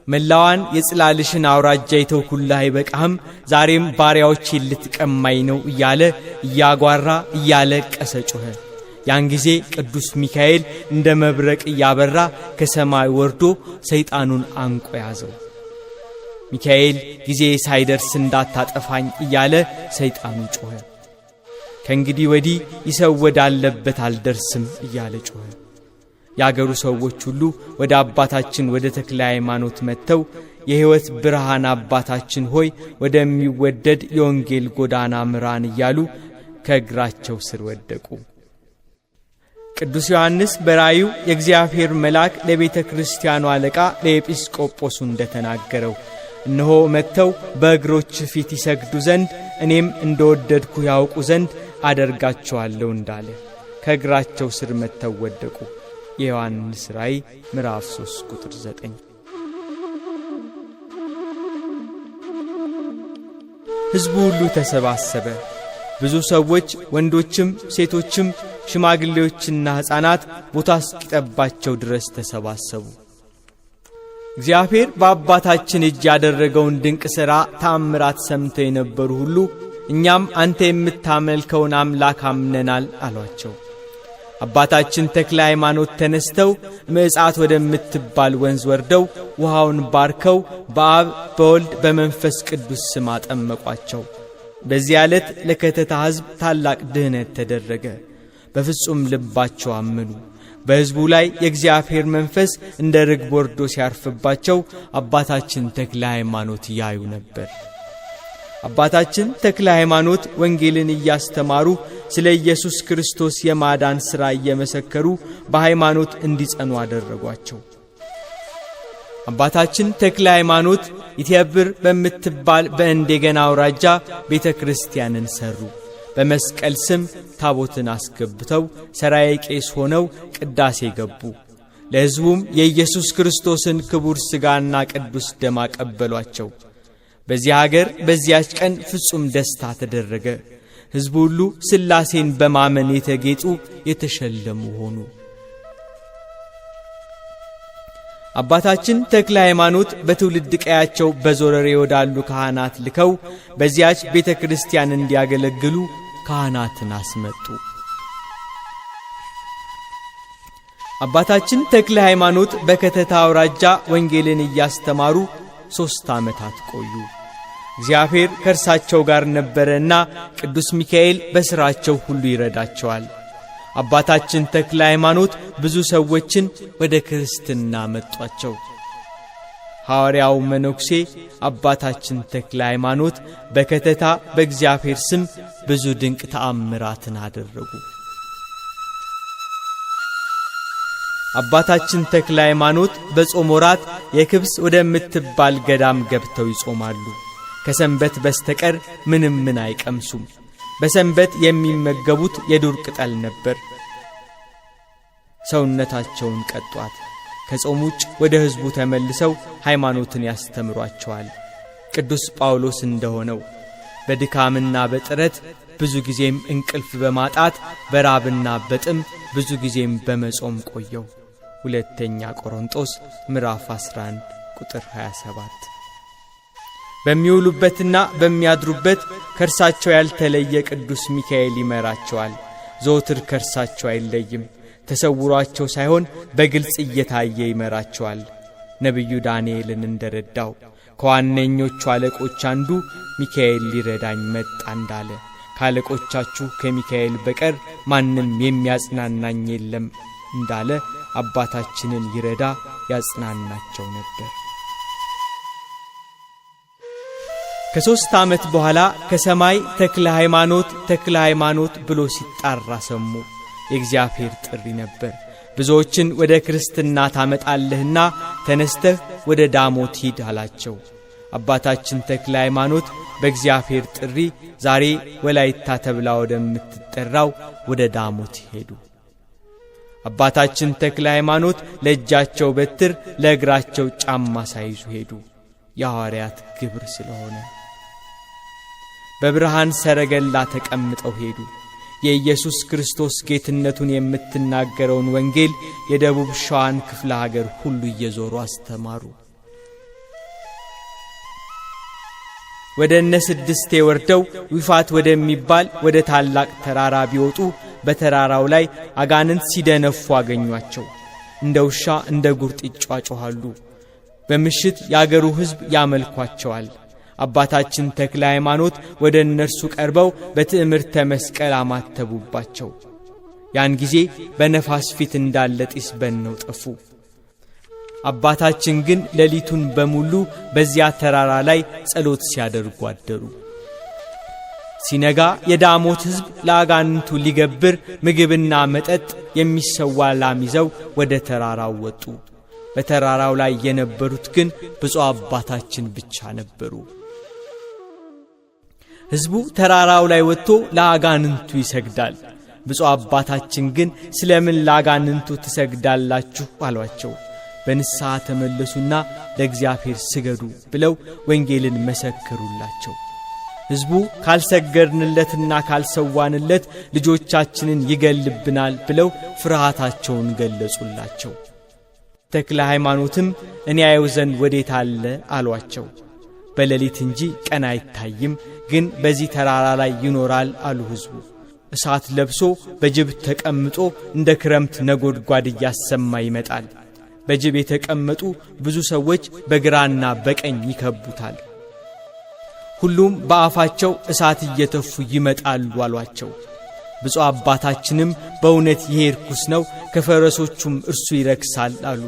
መላዋን የጽላልሽን አውራጃ ይተውኩልህ አይበቃህም? ዛሬም ባሪያዎቼን ልትቀማኝ ነው እያለ እያጓራ እያለቀሰ ጮኸ። ያን ጊዜ ቅዱስ ሚካኤል እንደ መብረቅ እያበራ ከሰማይ ወርዶ ሰይጣኑን አንቆ ያዘው። ሚካኤል ጊዜ ሳይደርስ እንዳታጠፋኝ እያለ ሰይጣኑ ጮኸ። ከእንግዲህ ወዲህ ይሰው ወዳለበት አልደርስም እያለ ጮኸ። የአገሩ ሰዎች ሁሉ ወደ አባታችን ወደ ተክለ ሃይማኖት መጥተው የሕይወት ብርሃን አባታችን ሆይ ወደሚወደድ የወንጌል ጎዳና ምራን እያሉ ከእግራቸው ስር ወደቁ። ቅዱስ ዮሐንስ በራእዩ የእግዚአብሔር መልአክ ለቤተ ክርስቲያኑ አለቃ ለኤጲስቆጶሱ እንደተናገረው እነሆ መጥተው በእግሮች ፊት ይሰግዱ ዘንድ እኔም እንደወደድኩ ያውቁ ዘንድ አደርጋቸዋለሁ እንዳለ ከእግራቸው ስር መጥተው ወደቁ። የዮሐንስ ራእይ ምዕራፍ 3 ቁጥር 9። ሕዝቡ ሁሉ ተሰባሰበ። ብዙ ሰዎች ወንዶችም ሴቶችም ሽማግሌዎችና ሕፃናት ቦታ እስኪጠባቸው ድረስ ተሰባሰቡ። እግዚአብሔር በአባታችን እጅ ያደረገውን ድንቅ ሥራ ተአምራት ሰምተው የነበሩ ሁሉ እኛም አንተ የምታመልከውን አምላክ አምነናል አሏቸው። አባታችን ተክለ ሃይማኖት ተነስተው ምዕጻት ወደምትባል ወንዝ ወርደው ውሃውን ባርከው በአብ በወልድ በመንፈስ ቅዱስ ስም አጠመቋቸው። በዚህ ዕለት ለከተታ ሕዝብ ታላቅ ድህነት ተደረገ። በፍጹም ልባቸው አመኑ። በሕዝቡ ላይ የእግዚአብሔር መንፈስ እንደ ርግብ ወርዶ ሲያርፍባቸው አባታችን ተክለ ሃይማኖት ያዩ ነበር። አባታችን ተክለ ሃይማኖት ወንጌልን እያስተማሩ ስለ ኢየሱስ ክርስቶስ የማዳን ሥራ እየመሰከሩ በሃይማኖት እንዲጸኑ አደረጓቸው። አባታችን ተክለ ሃይማኖት ኢትዮጵር በምትባል በእንደገና አውራጃ ቤተ ክርስቲያንን ሰሩ። በመስቀል ስም ታቦትን አስገብተው ሰራዬ ቄስ ሆነው ቅዳሴ ገቡ። ለሕዝቡም የኢየሱስ ክርስቶስን ክቡር ሥጋና ቅዱስ ደም አቀበሏቸው። በዚህ ሀገር በዚያች ቀን ፍጹም ደስታ ተደረገ። ሕዝቡ ሁሉ ሥላሴን በማመን የተጌጡ የተሸለሙ ሆኑ። አባታችን ተክለ ሃይማኖት በትውልድ ቀያቸው በዞረሬ ወዳሉ ካህናት ልከው በዚያች ቤተ ክርስቲያን እንዲያገለግሉ ካህናትን አስመጡ። አባታችን ተክለ ሃይማኖት በከተታ አውራጃ ወንጌልን እያስተማሩ 3 ዓመታት ቆዩ። እግዚአብሔር ከእርሳቸው ጋር ነበረና ቅዱስ ሚካኤል በሥራቸው ሁሉ ይረዳቸዋል። አባታችን ተክለ ሃይማኖት ብዙ ሰዎችን ወደ ክርስትና መጧቸው። ሐዋርያው መነኩሴ አባታችን ተክለ ሃይማኖት በከተታ በእግዚአብሔር ስም ብዙ ድንቅ ተአምራትን አደረጉ። አባታችን ተክለ ሃይማኖት በጾም ወራት የክብስ ወደምትባል ገዳም ገብተው ይጾማሉ። ከሰንበት በስተቀር ምንም አይቀምሱም። በሰንበት የሚመገቡት የዱር ቅጠል ነበር። ሰውነታቸውን ቀጧት። ከጾም ውጭ ወደ ሕዝቡ ተመልሰው ሃይማኖትን ያስተምሯቸዋል። ቅዱስ ጳውሎስ እንደሆነው በድካምና በጥረት ብዙ ጊዜም እንቅልፍ በማጣት በራብና በጥም ብዙ ጊዜም በመጾም ቆየው። ሁለተኛ ቆሮንቶስ ምዕራፍ 11 ቁጥር 27። በሚውሉበትና በሚያድሩበት ከርሳቸው ያልተለየ ቅዱስ ሚካኤል ይመራቸዋል። ዘወትር ከርሳቸው አይለይም። ተሰውሯቸው ሳይሆን በግልጽ እየታየ ይመራቸዋል። ነቢዩ ዳንኤልን እንደረዳው ከዋነኞቹ አለቆች አንዱ ሚካኤል ሊረዳኝ መጣ እንዳለ ካለቆቻችሁ ከሚካኤል በቀር ማንም የሚያጽናናኝ የለም እንዳለ አባታችንን ይረዳ ያጽናናቸው ነበር። ከ3 ዓመት በኋላ ከሰማይ ተክለ ሃይማኖት ብሎ ሲጣራ ሰሙ። የእግዚአብሔር ጥሪ ነበር። ብዙዎችን ወደ ክርስትና ታመጣለህና ተነስተህ ወደ ዳሞት ሂድ አላቸው። አባታችን ተክለ ሃይማኖት በእግዚአብሔር ጥሪ ዛሬ ወላይታ ተብላ ወደምትጠራው ወደ ዳሞት ሄዱ። አባታችን ተክለ ሃይማኖት ለእጃቸው በትር ለእግራቸው ጫማ ሳይዙ ሄዱ። የሐዋርያት ግብር ስለሆነ በብርሃን ሰረገላ ተቀምጠው ሄዱ። የኢየሱስ ክርስቶስ ጌትነቱን የምትናገረውን ወንጌል የደቡብ ሸዋን ክፍለ ሀገር ሁሉ እየዞሩ አስተማሩ። ወደ እነስድስቴ ወርደው ዊፋት ወደሚባል ወደ ታላቅ ተራራ ቢወጡ በተራራው ላይ አጋንንት ሲደነፉ አገኟቸው። እንደ ውሻ እንደ ጉርጥ ይጫጫሃሉ። በምሽት ያገሩ ሕዝብ ያመልኳቸዋል። አባታችን ተክለ ሃይማኖት ወደ እነርሱ ቀርበው በትዕምርተ መስቀል አማተቡባቸው። ያን ጊዜ በነፋስ ፊት እንዳለ ጢስ በነው ጠፉ። አባታችን ግን ሌሊቱን በሙሉ በዚያ ተራራ ላይ ጸሎት ሲያደርጉ አደሩ። ሲነጋ የዳሞት ሕዝብ ለአጋንንቱ ሊገብር ምግብና መጠጥ የሚሰዋ ላም ይዘው ወደ ተራራው ወጡ። በተራራው ላይ የነበሩት ግን ብፁዕ አባታችን ብቻ ነበሩ። ሕዝቡ ተራራው ላይ ወጥቶ ለአጋንንቱ ይሰግዳል። ብፁዕ አባታችን ግን ስለምን ለአጋንንቱ ትሰግዳላችሁ አሏቸው። በንስሐ ተመለሱና ለእግዚአብሔር ስገዱ ብለው ወንጌልን መሰከሩላቸው። ሕዝቡ ካልሰገድንለትና ካልሰዋንለት ልጆቻችንን ይገልብናል ብለው ፍርሃታቸውን ገለጹላቸው። ተክለ ሃይማኖትም እኔ አየው ዘንድ ወዴት አለ አሏቸው። በሌሊት እንጂ ቀን አይታይም፣ ግን በዚህ ተራራ ላይ ይኖራል አሉ ሕዝቡ። እሳት ለብሶ በጅብ ተቀምጦ እንደ ክረምት ነጎድጓድ እያሰማ ይመጣል። በጅብ የተቀመጡ ብዙ ሰዎች በግራና በቀኝ ይከቡታል። ሁሉም በአፋቸው እሳት እየተፉ ይመጣሉ አሏቸው። ብፁዕ አባታችንም በእውነት ይሄ ርኩስ ነው፣ ከፈረሶቹም እርሱ ይረክሳል አሉ።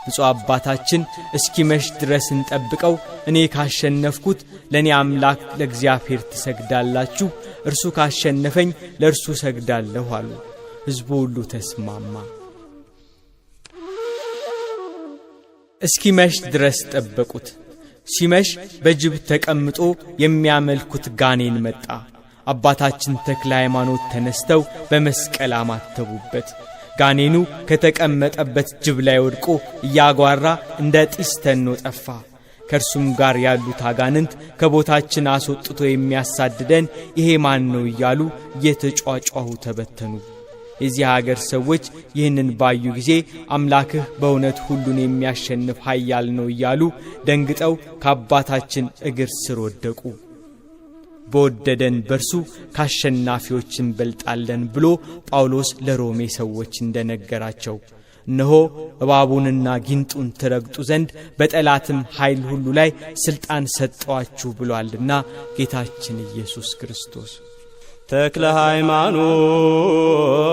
ብፁዕ አባታችን እስኪመሽ ድረስ እንጠብቀው፣ እኔ ካሸነፍኩት ለእኔ አምላክ ለእግዚአብሔር ትሰግዳላችሁ፣ እርሱ ካሸነፈኝ ለእርሱ ሰግዳለሁ አሉ። ሕዝቡ ሁሉ ተስማማ። እስኪመሽ ድረስ ጠበቁት። ሲመሽ በጅብ ተቀምጦ የሚያመልኩት ጋኔን መጣ። አባታችን ተክለ ሃይማኖት ተነስተው በመስቀል አማተቡበት። ጋኔኑ ከተቀመጠበት ጅብ ላይ ወድቆ እያጓራ እንደ ጢስ ተኖ ጠፋ። ከእርሱም ጋር ያሉት አጋንንት ከቦታችን አስወጥቶ የሚያሳድደን ይሄ ማን ነው እያሉ እየተጫጫሁ ተበተኑ። የዚህ ሀገር ሰዎች ይህንን ባዩ ጊዜ አምላክህ በእውነት ሁሉን የሚያሸንፍ ኃያል ነው እያሉ ደንግጠው ከአባታችን እግር ስር ወደቁ። በወደደን በርሱ ካሸናፊዎች እንበልጣለን ብሎ ጳውሎስ ለሮሜ ሰዎች እንደነገራቸው እነሆ እባቡንና ጊንጡን ትረግጡ ዘንድ በጠላትም ኃይል ሁሉ ላይ ሥልጣን ሰጠዋችሁ ብሏልና ጌታችን ኢየሱስ ክርስቶስ። ተክለ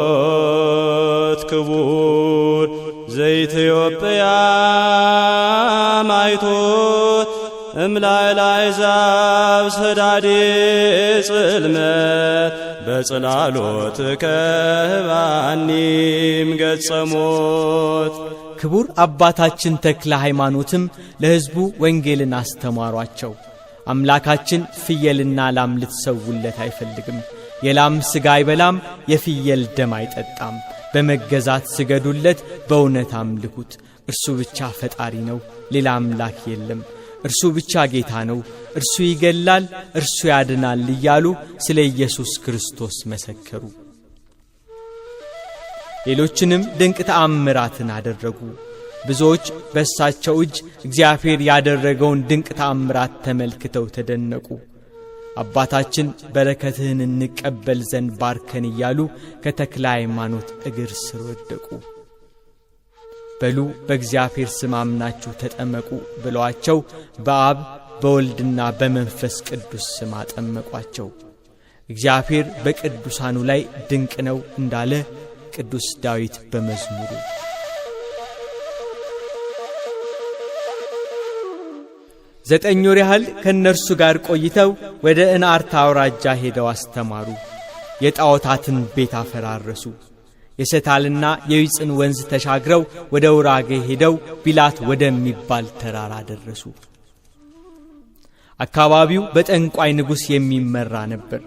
ሃይማኖት ክቡር ዘኢትዮጵያ ማይቶት እምላዕለ አሕዛብ ሰዳዴ ጽልመት በጽላሎት ከህባኒም ገጸሞት። ክቡር አባታችን ተክለ ሃይማኖትም ለሕዝቡ ወንጌልን አስተማሯቸው። አምላካችን ፍየልና ላም ልትሰውለት አይፈልግም። የላም ሥጋ አይበላም፣ የፍየል ደም አይጠጣም። በመገዛት ስገዱለት፣ በእውነት አምልኩት። እርሱ ብቻ ፈጣሪ ነው፣ ሌላ አምላክ የለም። እርሱ ብቻ ጌታ ነው፣ እርሱ ይገላል፣ እርሱ ያድናል እያሉ ስለ ኢየሱስ ክርስቶስ መሰከሩ። ሌሎችንም ድንቅ ተአምራትን አደረጉ። ብዙዎች በእሳቸው እጅ እግዚአብሔር ያደረገውን ድንቅ ተአምራት ተመልክተው ተደነቁ። አባታችን በረከትህን እንቀበል ዘንድ ባርከን እያሉ ከተክለ ሃይማኖት እግር ስር ወደቁ። በሉ በእግዚአብሔር ስም አምናችሁ ተጠመቁ ብለዋቸው በአብ በወልድና በመንፈስ ቅዱስ ስም አጠመቋቸው። እግዚአብሔር በቅዱሳኑ ላይ ድንቅ ነው እንዳለ ቅዱስ ዳዊት በመዝሙሩ። 9 ወር ያህል ከነርሱ ጋር ቆይተው ወደ እንዓርታ አውራጃ ሄደው አስተማሩ። የጣዖታትን ቤት አፈራረሱ። የሰታልና የይጽን ወንዝ ተሻግረው ወደ ውራጌ ሄደው ቢላት ወደሚባል ተራራ ደረሱ። አካባቢው በጠንቋይ ንጉሥ የሚመራ ነበር።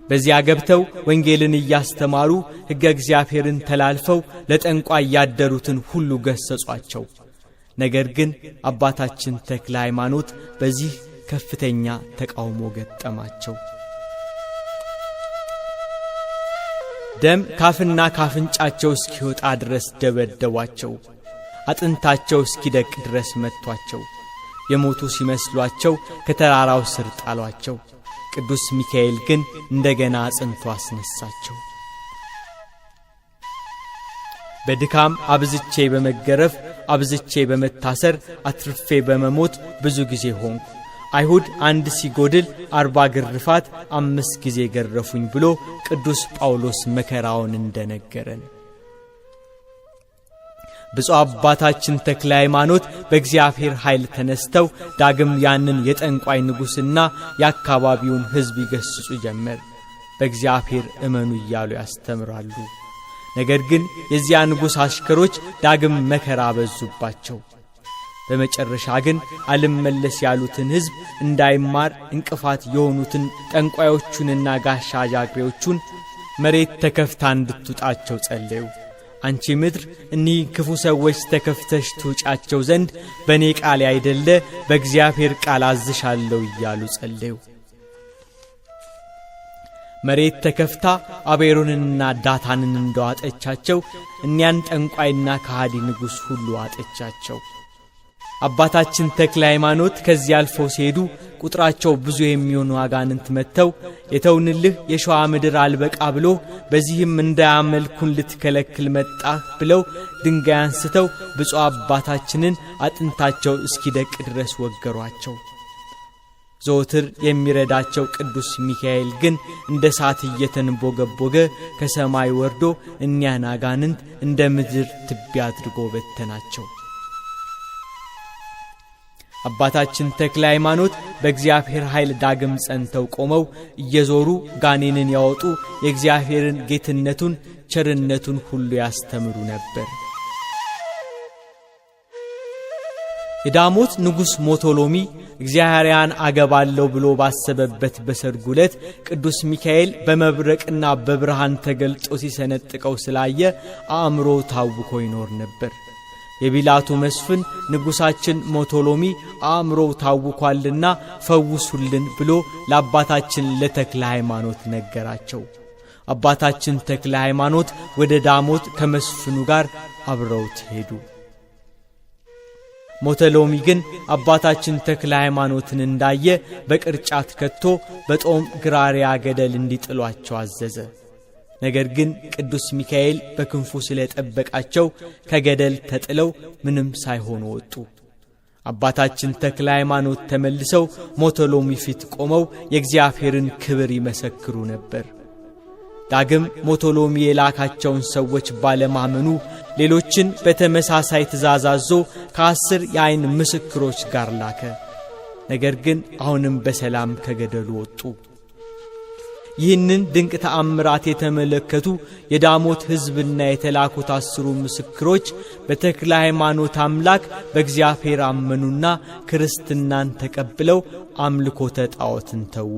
በዚያ ገብተው ወንጌልን እያስተማሩ ሕገ እግዚአብሔርን ተላልፈው ለጠንቋይ ያደሩትን ሁሉ ገሰጿቸው። ነገር ግን አባታችን ተክለ ሃይማኖት በዚህ ከፍተኛ ተቃውሞ ገጠማቸው። ደም ካፍና ካፍንጫቸው እስኪወጣ ድረስ ደበደቧቸው። አጥንታቸው እስኪደቅ ድረስ መቷቸው። የሞቱ ሲመስሏቸው ከተራራው ስር ጣሏቸው። ቅዱስ ሚካኤል ግን እንደገና አጽንቶ አስነሳቸው። በድካም አብዝቼ በመገረፍ አብዝቼ በመታሰር አትርፌ በመሞት ብዙ ጊዜ ሆንኩ። አይሁድ 1 ሲጎድል 40 ግርፋት 5 ጊዜ ገረፉኝ ብሎ ቅዱስ ጳውሎስ መከራውን እንደነገረን ብፁዕ አባታችን ተክለ ሃይማኖት በእግዚአብሔር ኃይል ተነስተው ዳግም ያንን የጠንቋይ ንጉሥና የአካባቢውን ሕዝብ ይገስጹ ጀመር። በእግዚአብሔር እመኑ እያሉ ያስተምራሉ። ነገር ግን የዚያ ንጉሥ አሽከሮች ዳግም መከራ በዙባቸው። በመጨረሻ ግን አልመለስ ያሉትን ሕዝብ እንዳይማር እንቅፋት የሆኑትን ጠንቋዮቹንና ጋሻ ጃግሬዎቹን መሬት ተከፍታ እንድትውጣቸው ጸለዩ። አንቺ ምድር እኒህ ክፉ ሰዎች ተከፍተሽ ትውጫቸው ዘንድ በእኔ ቃል አይደለ በእግዚአብሔር ቃል አዝሻለሁ እያሉ ጸለዩ። መሬት ተከፍታ አቤሮንንና ዳታንን እንደዋጠቻቸው እኒያን ጠንቋይና ከሃዲ ንጉሥ ሁሉ አጠቻቸው። አባታችን ተክለ ሃይማኖት ከዚህ አልፈው ሲሄዱ ቁጥራቸው ብዙ የሚሆኑ አጋንንት መተው የተውንልህ የሸዋ ምድር አልበቃ ብሎ በዚህም እንዳያመልኩን ልትከለክል መጣህ ብለው ድንጋይ አንስተው ብፁዕ አባታችንን አጥንታቸው እስኪደቅ ድረስ ወገሯቸው። ዘወትር የሚረዳቸው ቅዱስ ሚካኤል ግን እንደ እሳት እየተንቦገቦገ ከሰማይ ወርዶ እኒያን አጋንንት እንደ ምድር ትቢያ አድርጎ በተናቸው። አባታችን ተክለ ሃይማኖት በእግዚአብሔር ኃይል ዳግም ጸንተው ቆመው እየዞሩ ጋኔንን ያወጡ የእግዚአብሔርን ጌትነቱን ቸርነቱን ሁሉ ያስተምሩ ነበር። የዳሞት ንጉሥ ሞቶሎሚ እግዚአብሔርን አገባለሁ ብሎ ባሰበበት በሰርጉ ዕለት ቅዱስ ሚካኤል በመብረቅና በብርሃን ተገልጦ ሲሰነጥቀው ስላየ አእምሮ ታውኮ ይኖር ነበር። የቢላቱ መስፍን ንጉሳችን ሞቶሎሚ አእምሮ ታውኳልና ፈውሱልን ብሎ ለአባታችን ለተክለ ሃይማኖት ነገራቸው። አባታችን ተክለ ሃይማኖት ወደ ዳሞት ከመስፍኑ ጋር አብረውት ሄዱ። ሞቶሎሚ ግን አባታችን ተክለ ሃይማኖትን እንዳየ በቅርጫት ከቶ በጦም ግራሪያ ገደል እንዲጥሏቸው አዘዘ። ነገር ግን ቅዱስ ሚካኤል በክንፉ ስለጠበቃቸው ከገደል ተጥለው ምንም ሳይሆኑ ወጡ። አባታችን ተክለ ሃይማኖት ተመልሰው ሞቶሎሚ ፊት ቆመው የእግዚአብሔርን ክብር ይመሰክሩ ነበር። ዳግም ሞቶሎሚ የላካቸውን ሰዎች ባለማመኑ ሌሎችን በተመሳሳይ ትእዛዝ አዞ ከ10 የዓይን ምስክሮች ጋር ላከ። ነገር ግን አሁንም በሰላም ከገደሉ ወጡ። ይህንን ድንቅ ተአምራት የተመለከቱ የዳሞት ሕዝብና የተላኩት 10 ምስክሮች በተክለ ሃይማኖት አምላክ በእግዚአብሔር አመኑና ክርስትናን ተቀብለው አምልኮተ ጣዖትን ተዉ።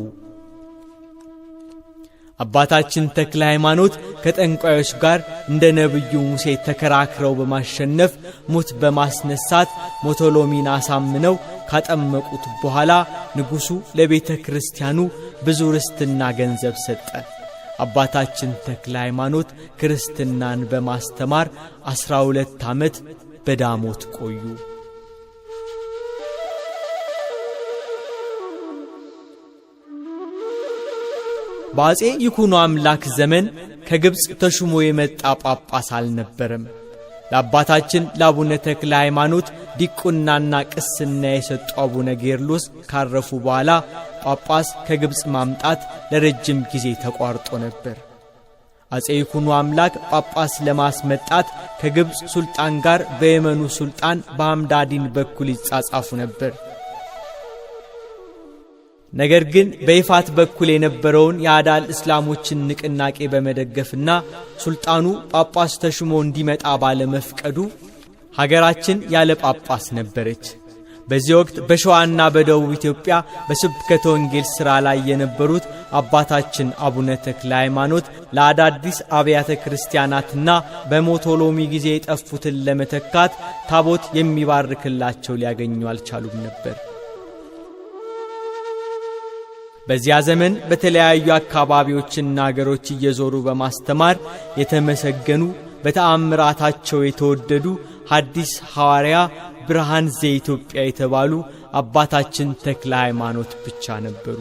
አባታችን ተክለ ሃይማኖት ከጠንቋዮች ጋር እንደ ነብዩ ሙሴ ተከራክረው በማሸነፍ ሙት በማስነሳት ሞቶሎሚን አሳምነው ካጠመቁት በኋላ ንጉሡ ለቤተ ክርስቲያኑ ብዙ ርስትና ገንዘብ ሰጠ። አባታችን ተክለ ሃይማኖት ክርስትናን በማስተማር 12 ዓመት በዳሞት ቆዩ። በአፄ ይኩኖ አምላክ ዘመን ከግብጽ ተሹሞ የመጣ ጳጳስ አልነበረም። ለአባታችን ለአቡነ ተክለ ሃይማኖት ዲቁናና ቅስና የሰጡ አቡነ ጌርሎስ ካረፉ በኋላ ጳጳስ ከግብጽ ማምጣት ለረጅም ጊዜ ተቋርጦ ነበር። አፄ ይኩኖ አምላክ ጳጳስ ለማስመጣት ከግብጽ ሱልጣን ጋር በየመኑ ሱልጣን በሐምዳዲን በኩል ይጻጻፉ ነበር። ነገር ግን በይፋት በኩል የነበረውን የአዳል እስላሞችን ንቅናቄ በመደገፍና ሱልጣኑ ጳጳስ ተሹሞ እንዲመጣ ባለመፍቀዱ ሀገራችን ያለ ጳጳስ ነበረች። በዚህ ወቅት በሸዋና በደቡብ ኢትዮጵያ በስብከተ ወንጌል ሥራ ላይ የነበሩት አባታችን አቡነ ተክለ ሃይማኖት ለአዳዲስ አብያተ ክርስቲያናትና በሞቶሎሚ ጊዜ የጠፉትን ለመተካት ታቦት የሚባርክላቸው ሊያገኙ አልቻሉም ነበር። በዚያ ዘመን በተለያዩ አካባቢዎችና አገሮች እየዞሩ በማስተማር የተመሰገኑ በተአምራታቸው የተወደዱ ሐዲስ ሐዋርያ ብርሃን ዘኢትዮጵያ የተባሉ አባታችን ተክለ ሃይማኖት ብቻ ነበሩ።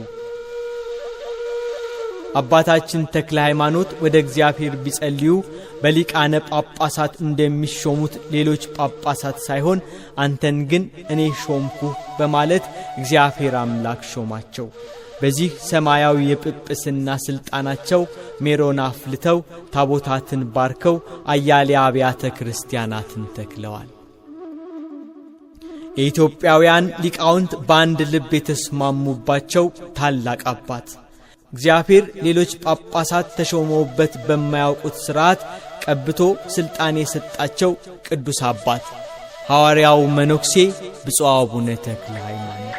አባታችን ተክለ ሃይማኖት ወደ እግዚአብሔር ቢጸልዩ በሊቃነ ጳጳሳት እንደሚሾሙት ሌሎች ጳጳሳት ሳይሆን አንተን ግን እኔ ሾምኩህ በማለት እግዚአብሔር አምላክ ሾማቸው። በዚህ ሰማያዊ የጵጵስና ሥልጣናቸው ሜሮን አፍልተው ታቦታትን ባርከው አያሌ አብያተ ክርስቲያናትን ተክለዋል። የኢትዮጵያውያን ሊቃውንት በአንድ ልብ የተስማሙባቸው ታላቅ አባት እግዚአብሔር ሌሎች ጳጳሳት ተሾመውበት በማያውቁት ሥርዓት ቀብቶ ሥልጣን የሰጣቸው ቅዱስ አባት ሐዋርያው መነኩሴ ብፁዕ አቡነ ተክለ ሃይማኖት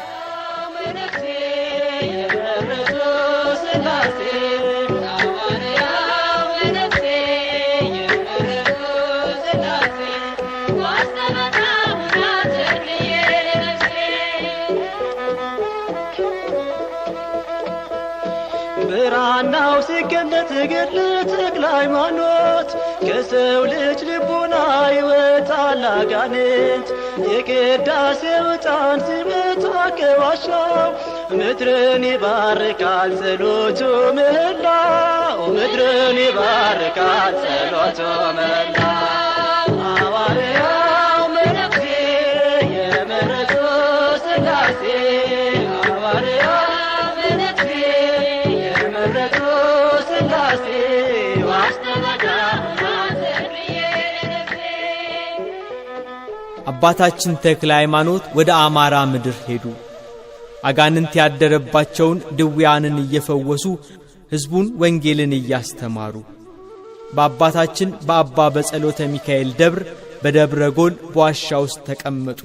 ብራና በዜናው ሲገለጥ ገድለ ተክለ ሃይማኖት ከሰው ልጅ ልቡና ይወጣል አጋንንት የቅዳሴው ዕጣን ሲመጣ ከዋሻው ምድርን ይባርካል ጸሎቱ ምህላው ምድርን ይባርካል ጸሎቱ ምህላው ሐዋርያው መነኩሴ የመረጡ ሥላሴ ሐዋርያው መነኩሴ የመረጡ ሥላሴ ዋስተበዳ አባታችን ተክለ ሃይማኖት ወደ አማራ ምድር ሄዱ። አጋንንት ያደረባቸውን ድውያንን እየፈወሱ ሕዝቡን ወንጌልን እያስተማሩ በአባታችን በአባ በጸሎተ ሚካኤል ደብር በደብረ ጎል በዋሻ ውስጥ ተቀመጡ።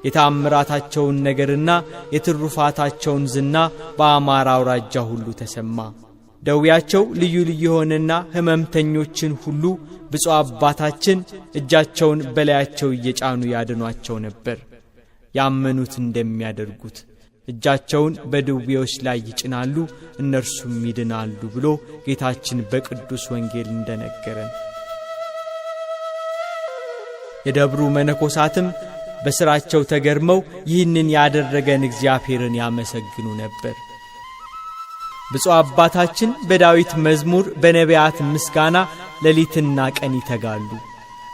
የታምራታቸውን ነገርና የትሩፋታቸውን ዝና በአማራ አውራጃ ሁሉ ተሰማ። ደዌያቸው ልዩ ልዩ የሆነና ሕመምተኞችን ሁሉ ብፁዕ አባታችን እጃቸውን በላያቸው እየጫኑ ያድኗቸው ነበር። ያመኑት እንደሚያደርጉት እጃቸውን በድዌዎች ላይ ይጭናሉ እነርሱም ይድናሉ ብሎ ጌታችን በቅዱስ ወንጌል እንደነገረን የደብሩ መነኮሳትም በሥራቸው ተገርመው ይህንን ያደረገን እግዚአብሔርን ያመሰግኑ ነበር። ብፁዕ አባታችን በዳዊት መዝሙር በነቢያት ምስጋና ሌሊትና ቀን ይተጋሉ።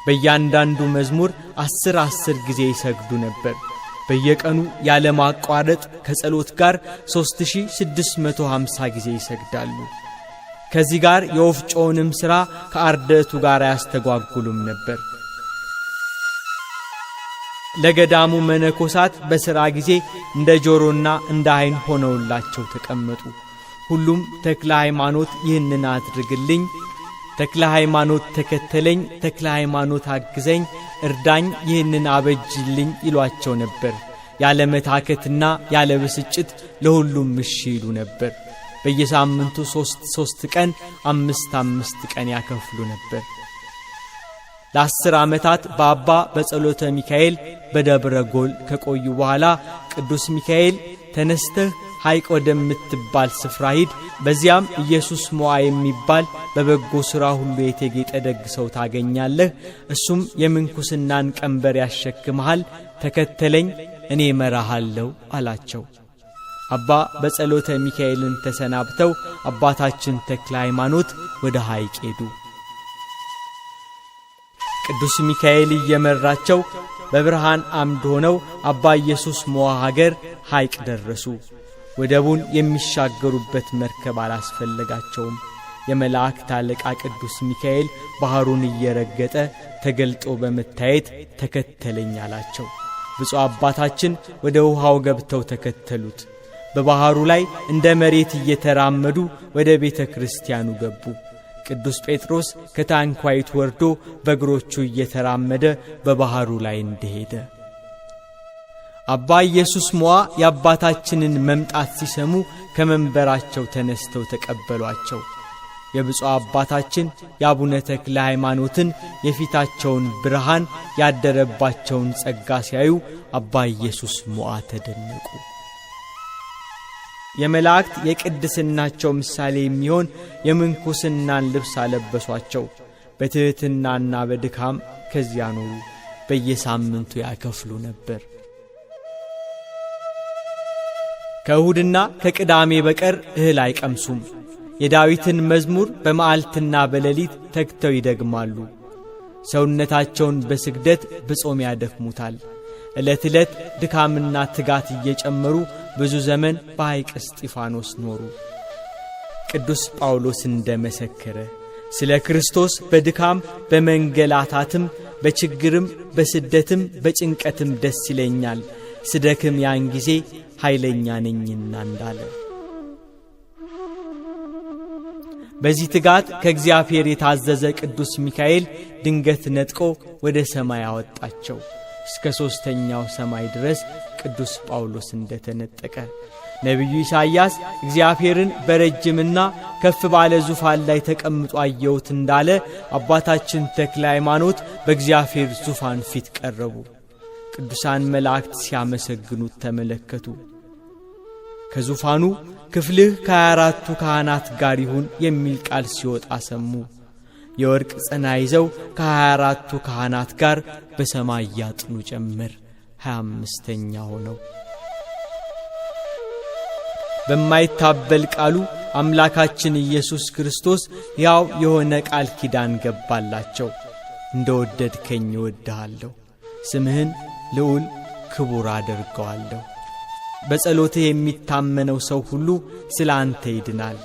በእያንዳንዱ መዝሙር 10 ጊዜ ይሰግዱ ነበር። በየቀኑ ያለ ማቋረጥ ከጸሎት ጋር 3650 ጊዜ ይሰግዳሉ። ከዚህ ጋር የወፍጮውንም ሥራ ከአርደቱ ጋር ያስተጓጉሉም ነበር። ለገዳሙ መነኮሳት በሥራ ጊዜ እንደ ጆሮና እንደ ዓይን ሆነውላቸው ተቀመጡ። ሁሉም ተክለ ሃይማኖት ይህንን አድርግልኝ፣ ተክለ ሃይማኖት ተከተለኝ፣ ተክለ ሃይማኖት አግዘኝ፣ እርዳኝ፣ ይህንን አበጅልኝ ይሏቸው ነበር። ያለ መታከትና ያለ ብስጭት ለሁሉም እሺ ይሉ ነበር። በየሳምንቱ 3 ቀን 5 ቀን ያከፍሉ ነበር። ለ10 ዓመታት በአባ በጸሎተ ሚካኤል በደብረ ጎል ከቆዩ በኋላ ቅዱስ ሚካኤል ተነስተህ ሐይቅ ወደምትባል ስፍራ ሂድ፣ በዚያም ኢየሱስ ሞዓ የሚባል በበጎ ሥራ ሁሉ የተጌጠ ደግ ሰው ታገኛለህ፣ እሱም የምንኩስናን ቀንበር ያሸክምሃል፣ ተከተለኝ እኔ እመራሃለሁ አላቸው። አባ በጸሎተ ሚካኤልን ተሰናብተው አባታችን ተክለ ሃይማኖት ወደ ሐይቅ ሄዱ። ቅዱስ ሚካኤል እየመራቸው በብርሃን አምድ ሆነው አባ ኢየሱስ ሞዓ ሀገር ሐይቅ ደረሱ። ወደቡን የሚሻገሩበት መርከብ አላስፈለጋቸውም። የመላእክት አለቃ ቅዱስ ሚካኤል ባህሩን እየረገጠ ተገልጦ በመታየት ተከተለኝ አላቸው። ብፁዕ አባታችን ወደ ውሃው ገብተው ተከተሉት። በባህሩ ላይ እንደ መሬት እየተራመዱ ወደ ቤተ ክርስቲያኑ ገቡ። ቅዱስ ጴጥሮስ ከታንኳይቱ ወርዶ በእግሮቹ እየተራመደ በባህሩ ላይ እንደሄደ አባ ኢየሱስ ሞዓ የአባታችንን መምጣት ሲሰሙ ከመንበራቸው ተነስተው ተቀበሏቸው። የብፁዕ አባታችን የአቡነ ተክለ ሃይማኖትን የፊታቸውን ብርሃን ያደረባቸውን ጸጋ ሲያዩ አባ ኢየሱስ ሞዓ ተደነቁ። የመላእክት የቅድስናቸው ምሳሌ የሚሆን የምንኩስናን ልብስ አለበሷቸው። በትሕትናና በድካም ከዚያ ኖሩ። በየሳምንቱ ያከፍሉ ነበር። ከእሁድና ከቅዳሜ በቀር እህል አይቀምሱም። የዳዊትን መዝሙር በመዓልትና በሌሊት ተግተው ይደግማሉ። ሰውነታቸውን በስግደት በጾም ያደክሙታል። ዕለት ዕለት ድካምና ትጋት እየጨመሩ ብዙ ዘመን በሐይቅ እስጢፋኖስ ኖሩ። ቅዱስ ጳውሎስ እንደመሰከረ ስለ ክርስቶስ በድካም በመንገላታትም በችግርም በስደትም በጭንቀትም ደስ ይለኛል፣ ስደክም ያን ጊዜ ኃይለኛ ነኝና እንዳለ። በዚህ ትጋት ከእግዚአብሔር የታዘዘ ቅዱስ ሚካኤል ድንገት ነጥቆ ወደ ሰማይ አወጣቸው። እስከ 3ኛው ሰማይ ድረስ ቅዱስ ጳውሎስ እንደተነጠቀ ነቢዩ ኢሳይያስ እግዚአብሔርን በረጅምና ከፍ ባለ ዙፋን ላይ ተቀምጦ አየሁት እንዳለ አባታችን ተክለ ሃይማኖት በእግዚአብሔር ዙፋን ፊት ቀረቡ። ቅዱሳን መላእክት ሲያመሰግኑት ተመለከቱ። ከዙፋኑ ክፍልህ ከ24ቱ ካህናት ጋር ይሁን የሚል ቃል ሲወጣ ሰሙ። የወርቅ ጽና ይዘው ከ24ቱ ካህናት ጋር በሰማይ ያጥኑ ጀመር። 25ኛ ሆነው በማይታበል ቃሉ አምላካችን ኢየሱስ ክርስቶስ ያው የሆነ ቃል ኪዳን ገባላቸው። እንደወደድከኝ እወድሃለሁ፣ ስምህን ልዑል ክቡር አደርገዋለሁ። በጸሎትህ የሚታመነው ሰው ሁሉ ስለ አንተ ይድናል።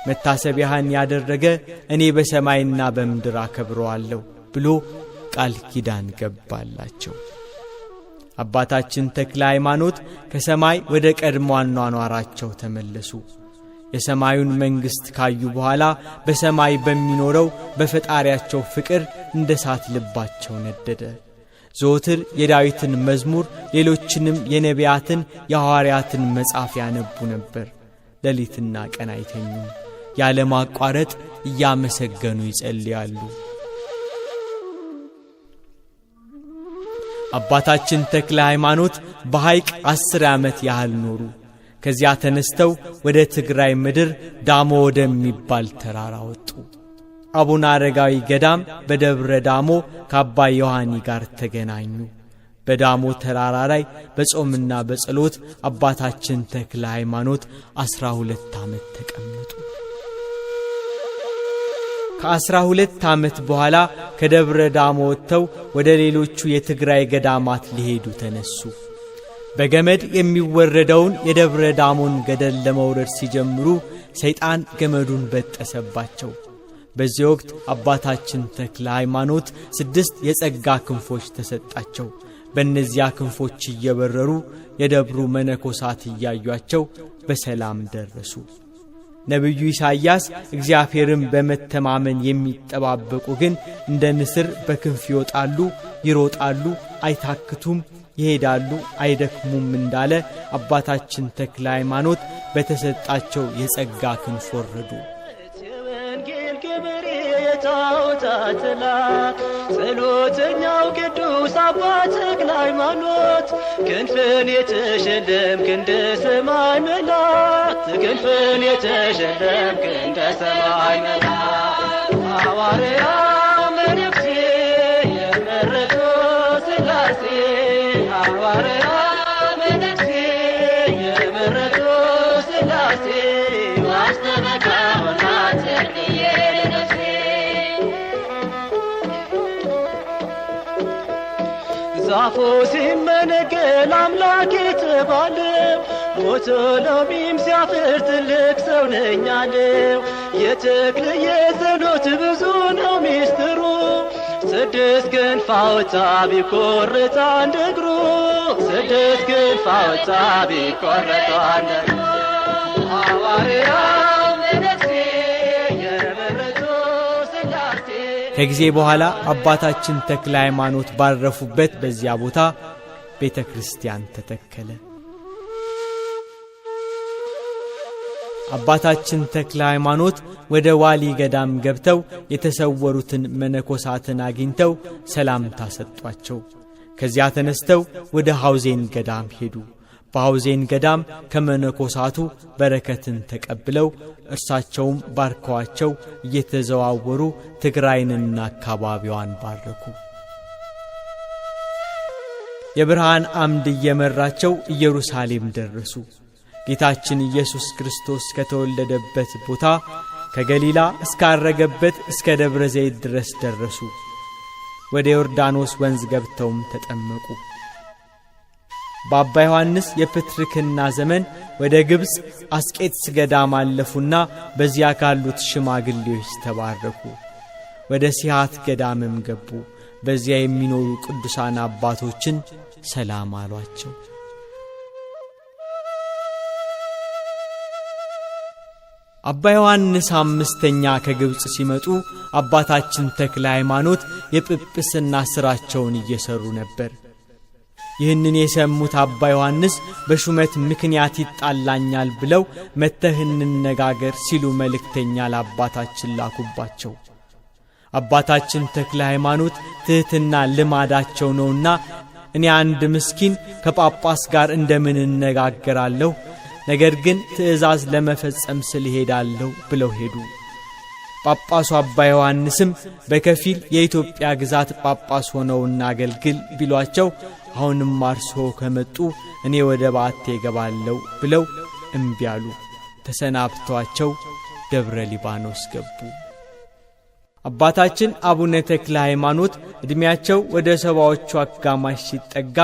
መታሰቢያህን ያደረገ እኔ በሰማይና በምድር አከብረዋለሁ ብሎ ቃል ኪዳን ገባላቸው። አባታችን ተክለ ሃይማኖት ከሰማይ ወደ ቀድሞ አኗኗራቸው ተመለሱ። የሰማዩን መንግሥት ካዩ በኋላ በሰማይ በሚኖረው በፈጣሪያቸው ፍቅር እንደ እሳት ልባቸው ነደደ። ዘወትር የዳዊትን መዝሙር፣ ሌሎችንም የነቢያትን የሐዋርያትን መጽሐፍ ያነቡ ነበር። ሌሊትና ቀን አይተኙም። ያለ ማቋረጥ እያመሰገኑ ይጸልያሉ። አባታችን ተክለ ሃይማኖት በሐይቅ 10 ዓመት ያህል ኖሩ። ከዚያ ተነስተው ወደ ትግራይ ምድር ዳሞ ወደሚባል ተራራ ወጡ። አቡነ አረጋዊ ገዳም በደብረ ዳሞ ከአባ ዮሐኒ ጋር ተገናኙ። በዳሞ ተራራ ላይ በጾምና በጸሎት አባታችን ተክለ ሃይማኖት 12 ዓመት ተቀመጡ። ከ12 ዓመት በኋላ ከደብረ ዳሞ ወጥተው ወደ ሌሎቹ የትግራይ ገዳማት ሊሄዱ ተነሱ። በገመድ የሚወረደውን የደብረ ዳሞን ገደል ለመውረድ ሲጀምሩ ሰይጣን ገመዱን በጠሰባቸው። በዚህ ወቅት አባታችን ተክለ ሃይማኖት 6 የጸጋ ክንፎች ተሰጣቸው። በእነዚያ ክንፎች እየበረሩ የደብሩ መነኮሳት እያዩአቸው በሰላም ደረሱ። ነቢዩ ኢሳይያስ እግዚአብሔርን በመተማመን የሚጠባበቁ ግን እንደ ንስር በክንፍ ይወጣሉ፣ ይሮጣሉ፣ አይታክቱም፣ ይሄዳሉ፣ አይደክሙም እንዳለ አባታችን ተክለ ሃይማኖት በተሰጣቸው የጸጋ ክንፍ ወረዱ። የወንጌል ክብር የታውታትላት ጸሎተኛው ቅዱስ አባ ተክለ ሃይማኖት ክንፍን የተሸለምክ እንደ ሰማይ መላእክት ክንፍን የተሸለምክ እንደ ሰማይ መላእክት ሐዋርያ መነኩሴ የመረጡ ሥላሴ ሐዋርያ መነኩሴ የመረጡ ሥላሴ ዋስተበካውና ተክልዬ ለነፍሴ ዛፉ ሲመነገል አምላክ የተባለው ሞቶሎሚም ሲያፍር ትልቅ ሰው ነኝ አለው። የተክልዬ ጸሎት ብዙ ነው ሚስጥሩ 6 ክንፍ አውጣ ቢቆረጥ አንድ እግሩ 6 ክንፍ አውጣ ቢቆረጥ አንድ እግሩ ሐዋርያው መነኩሴ የመረጡ ሥላሴ። ከጊዜ በኋላ አባታችን ተክለ ሃይማኖት ባረፉበት በዚያ ቦታ ቤተ ክርስቲያን ተተከለ። አባታችን ተክለ ሃይማኖት ወደ ዋሊ ገዳም ገብተው የተሰወሩትን መነኮሳትን አግኝተው ሰላምታ ሰጧቸው። ከዚያ ተነስተው ወደ ሐውዜን ገዳም ሄዱ። በሐውዜን ገዳም ከመነኮሳቱ በረከትን ተቀብለው እርሳቸውም ባርከዋቸው እየተዘዋወሩ ትግራይንና አካባቢዋን ባረኩ። የብርሃን አምድ እየመራቸው ኢየሩሳሌም ደረሱ። ጌታችን ኢየሱስ ክርስቶስ ከተወለደበት ቦታ ከገሊላ እስካረገበት እስከ ደብረ ዘይት ድረስ ደረሱ። ወደ ዮርዳኖስ ወንዝ ገብተውም ተጠመቁ። በአባ ዮሐንስ የፕትርክና ዘመን ወደ ግብጽ አስቄጥስ ገዳም አለፉና በዚያ ካሉት ሽማግሌዎች ተባረኩ። ወደ ሲሃት ገዳምም ገቡ። በዚያ የሚኖሩ ቅዱሳን አባቶችን ሰላም አሏቸው። አባ ዮሐንስ 5ኛ ከግብጽ ሲመጡ አባታችን ተክለ ሃይማኖት የጵጵስና ሥራቸውን እየሰሩ ነበር። ይህንን የሰሙት አባ ዮሐንስ በሹመት ምክንያት ይጣላኛል ብለው መጥተህ እንነጋገር ሲሉ መልእክተኛ ለአባታችን ላኩባቸው። አባታችን ተክለ ሃይማኖት ትሕትና ልማዳቸው ነውና እኔ አንድ ምስኪን ከጳጳስ ጋር እንደምን እነጋገራለሁ? ነገር ግን ትእዛዝ ለመፈጸም ስለሄዳለሁ ብለው ሄዱ። ጳጳሱ አባ ዮሐንስም በከፊል የኢትዮጵያ ግዛት ጳጳስ ሆነው እናገልግል ቢሏቸው አሁንም አርሶ ከመጡ እኔ ወደ ባቴ ገባለሁ ብለው እምቢ አሉ። ተሰናብተዋቸው ደብረ ሊባኖስ ገቡ። አባታችን አቡነ ተክለ ሃይማኖት ዕድሜያቸው ወደ 70ዎቹ አጋማሽ ሲጠጋ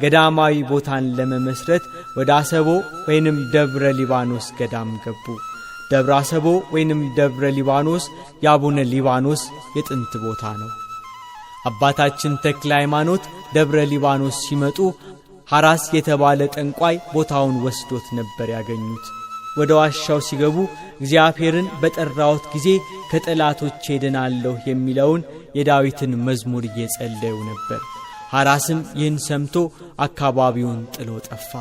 ገዳማዊ ቦታን ለመመስረት ወደ አሰቦ ወይንም ደብረ ሊባኖስ ገዳም ገቡ። ደብረ አሰቦ ወይንም ደብረ ሊባኖስ የአቡነ ሊባኖስ የጥንት ቦታ ነው። አባታችን ተክለ ሃይማኖት ደብረ ሊባኖስ ሲመጡ ሐራስ የተባለ ጠንቋይ ቦታውን ወስዶት ነበር ያገኙት። ወደ ዋሻው ሲገቡ እግዚአብሔርን በጠራሁት ጊዜ ከጠላቶቼ ድናለሁ የሚለውን የዳዊትን መዝሙር እየጸለዩ ነበር። ሐራስም ይህን ሰምቶ አካባቢውን ጥሎ ጠፋ።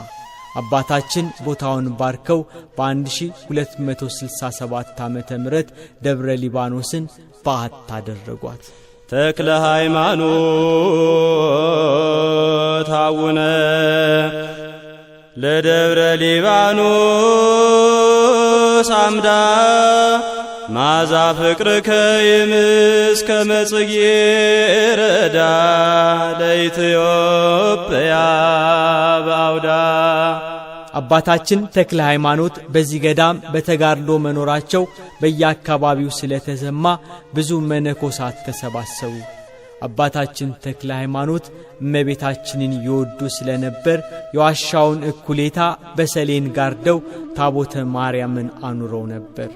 አባታችን ቦታውን ባርከው በ1267 ዓመተ ምህረት ደብረ ሊባኖስን በዓት አደረጓት። ተክለ ሃይማኖት አቡነ ለደብረ ሊባኖስ አምዳ ማዛ ፍቅርከ ይምስከ መጽጌ ረዳ ለኢትዮጵያ በአውዳ። አባታችን ተክለ ሃይማኖት በዚህ ገዳም በተጋድሎ መኖራቸው በየአካባቢው ስለተሰማ ብዙ መነኮሳት ተሰባሰቡ። አባታችን ተክለ ሃይማኖት እመቤታችንን ይወዱ ስለነበር የዋሻውን እኩሌታ በሰሌን ጋርደው ታቦተ ማርያምን አኑረው ነበር።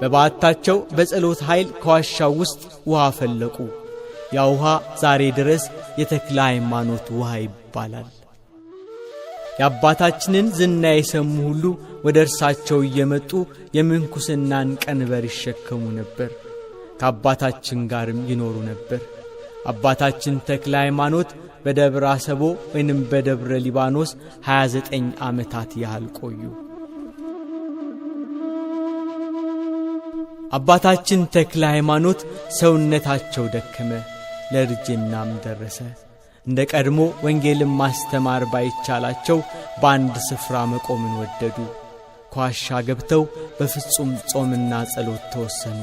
በባታቸው በጸሎት ኃይል ከዋሻው ውስጥ ውሃ ፈለቁ። ያ ውሃ ዛሬ ድረስ የተክለ ሃይማኖት ውሃ ይባላል። የአባታችንን ዝና የሰሙ ሁሉ ወደ እርሳቸው እየመጡ የምንኩስናን ቀንበር ይሸከሙ ነበር። ከአባታችን ጋርም ይኖሩ ነበር። አባታችን ተክለ ሃይማኖት በደብረ አሰቦ ወይንም በደብረ ሊባኖስ 29 ዓመታት ያህል ቆዩ። አባታችን ተክለ ሃይማኖት ሰውነታቸው ደከመ፣ ለርጅናም ደረሰ። እንደ ቀድሞ ወንጌልን ማስተማር ባይቻላቸው በአንድ ስፍራ መቆምን ወደዱ። ከዋሻ ገብተው በፍጹም ጾምና ጸሎት ተወሰኑ።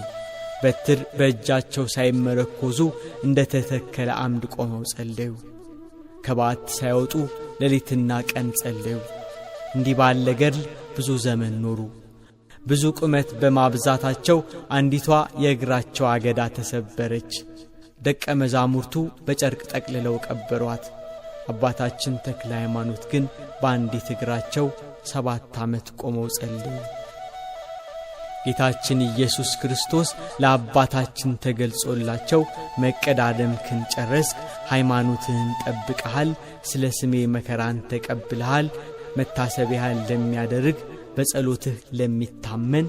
በትር በእጃቸው ሳይመረኮዙ እንደ ተተከለ አምድ ቆመው ጸለዩ። ከባት ሳይወጡ ሌሊትና ቀን ጸለዩ። እንዲህ ባለ ገድል ብዙ ዘመን ኖሩ። ብዙ ቁመት በማብዛታቸው አንዲቷ የእግራቸው አገዳ ተሰበረች። ደቀ መዛሙርቱ በጨርቅ ጠቅልለው ቀበሯት። አባታችን ተክለ ሃይማኖት ግን በአንዲት እግራቸው 7 ዓመት ቆመው ጸለዩ። ጌታችን ኢየሱስ ክርስቶስ ለአባታችን ተገልጾላቸው መቀዳደምክን ጨረስክ፣ ሃይማኖትህን ጠብቀሃል፣ ስለ ስሜ መከራን ተቀብለሃል፣ መታሰቢያን ለሚያደርግ በጸሎትህ ለሚታመን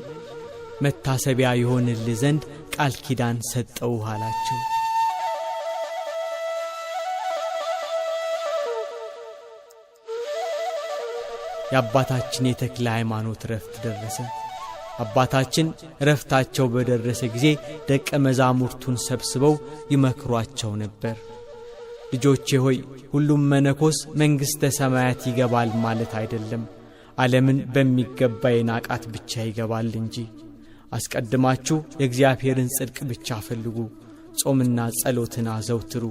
መታሰቢያ ይሆንልህ ዘንድ ቃል ኪዳን ሰጠው አላቸው። የአባታችን የተክለ ሃይማኖት ረፍት ደረሰ። አባታችን ረፍታቸው በደረሰ ጊዜ ደቀ መዛሙርቱን ሰብስበው ይመክሯቸው ነበር። ልጆቼ ሆይ ሁሉም መነኮስ መንግሥተ ሰማያት ይገባል ማለት አይደለም፣ ዓለምን በሚገባ የናቃት ብቻ ይገባል እንጂ። አስቀድማችሁ የእግዚአብሔርን ጽድቅ ብቻ ፈልጉ፣ ጾምና ጸሎትን አዘውትሩ፣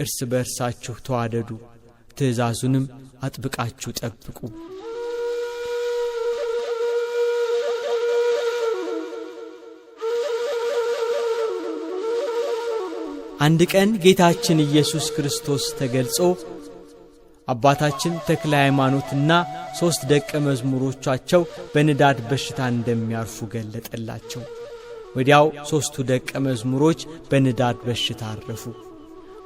እርስ በርሳችሁ ተዋደዱ፣ ትእዛዙንም አጥብቃችሁ ጠብቁ። አንድ ቀን ጌታችን ኢየሱስ ክርስቶስ ተገልጾ አባታችን ተክለ ሃይማኖትና 3 ደቀ መዝሙሮቻቸው በንዳድ በሽታ እንደሚያርፉ ገለጠላቸው። ወዲያው 3ቱ ደቀ መዝሙሮች በንዳድ በሽታ አረፉ።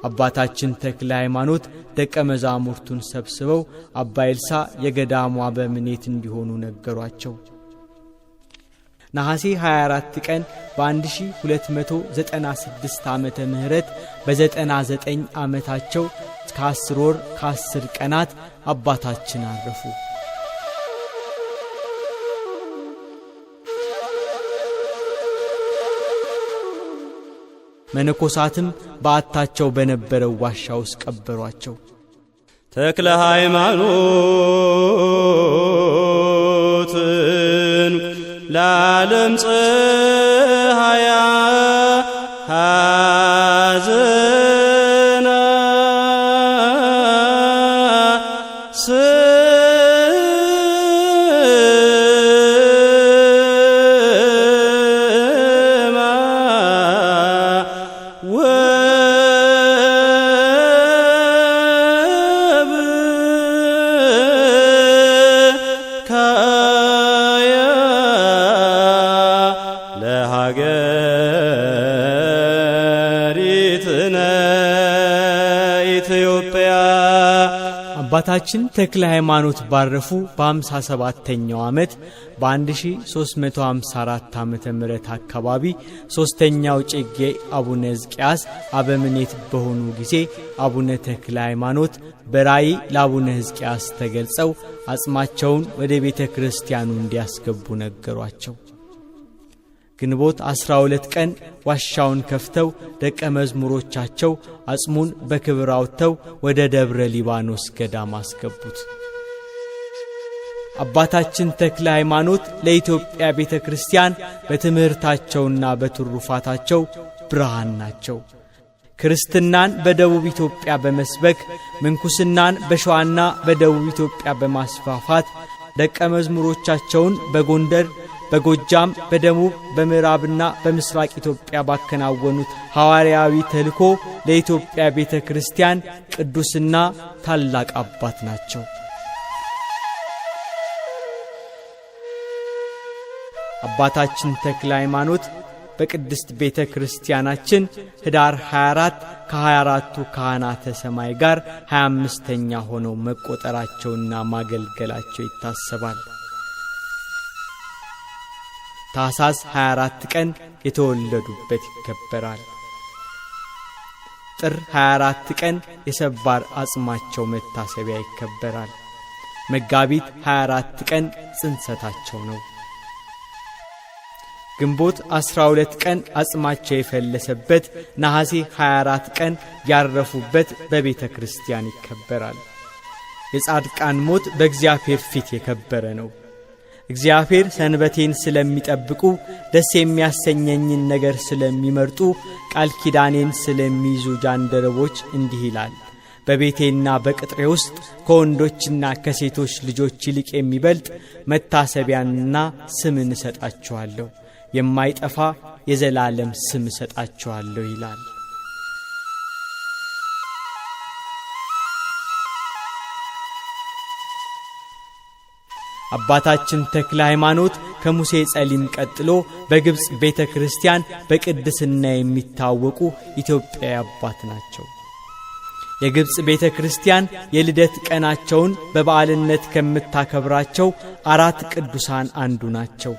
አባታችን ተክለ ሃይማኖት ደቀ መዛሙርቱን ሰብስበው አባ ኤልሳ የገዳሙ አበምኔት እንዲሆኑ ነገሯቸው። ነሐሴ 24 ቀን በ1296 ዓመተ ምህረት በ99 ዓመታቸው ከ10 ወር ከ10 ቀናት አባታችን አረፉ። መነኮሳትም በአታቸው በነበረው ዋሻ ውስጥ ቀበሯቸው። ተክለ ሃይማኖትን ለዓለም ፀሐያ ሐዘና አባታችን ተክለ ሃይማኖት ባረፉ በ57ኛው ዓመት በ1354 ዓመተ ምህረት አካባቢ ሶስተኛው ጨጌ አቡነ ሕዝቅያስ አበምኔት በሆኑ ጊዜ አቡነ ተክለ ሃይማኖት በራእይ ለአቡነ ሕዝቅያስ ተገልጸው አጽማቸውን ወደ ቤተ ክርስቲያኑ እንዲያስገቡ ነገሯቸው። ግንቦት 12 ቀን ዋሻውን ከፍተው ደቀ መዝሙሮቻቸው አጽሙን በክብር አውጥተው ወደ ደብረ ሊባኖስ ገዳም አስገቡት። አባታችን ተክለ ሃይማኖት ለኢትዮጵያ ቤተ ክርስቲያን በትምህርታቸውና በትሩፋታቸው ብርሃን ናቸው። ክርስትናን በደቡብ ኢትዮጵያ በመስበክ ምንኩስናን በሸዋና በደቡብ ኢትዮጵያ በማስፋፋት ደቀ መዝሙሮቻቸውን በጎንደር፣ በጎጃም፣ በደቡብ፣ በምዕራብና በምስራቅ ኢትዮጵያ ባከናወኑት ሐዋርያዊ ተልእኮ ለኢትዮጵያ ቤተ ክርስቲያን ቅዱስና ታላቅ አባት ናቸው። አባታችን ተክለ ሃይማኖት በቅድስት ቤተ ክርስቲያናችን ህዳር 24 ከ24ቱ ካህናተ ሰማይ ጋር 25ኛ ሆነው መቆጠራቸውና ማገልገላቸው ይታሰባል። ታኅሳስ 24 ቀን የተወለዱበት ይከበራል። ጥር 24 ቀን የሰባር አጽማቸው መታሰቢያ ይከበራል። መጋቢት 24 ቀን ጽንሰታቸው ነው። ግንቦት 12 ቀን አጽማቸው የፈለሰበት፣ ነሐሴ 24 ቀን ያረፉበት በቤተ ክርስቲያን ይከበራል። የጻድቃን ሞት በእግዚአብሔር ፊት የከበረ ነው። እግዚአብሔር ሰንበቴን ስለሚጠብቁ ደስ የሚያሰኘኝን ነገር ስለሚመርጡ ቃል ኪዳኔን ስለሚይዙ ጃንደረቦች እንዲህ ይላል። በቤቴና በቅጥሬ ውስጥ ከወንዶችና ከሴቶች ልጆች ይልቅ የሚበልጥ መታሰቢያንና ስምን እሰጣቸዋለሁ፣ የማይጠፋ የዘላለም ስም እሰጣቸዋለሁ ይላል። አባታችን ተክለ ሃይማኖት ከሙሴ ጸሊም ቀጥሎ በግብጽ ቤተ ክርስቲያን በቅድስና የሚታወቁ ኢትዮጵያዊ አባት ናቸው። የግብጽ ቤተ ክርስቲያን የልደት ቀናቸውን በበዓልነት ከምታከብራቸው 4 ቅዱሳን አንዱ ናቸው።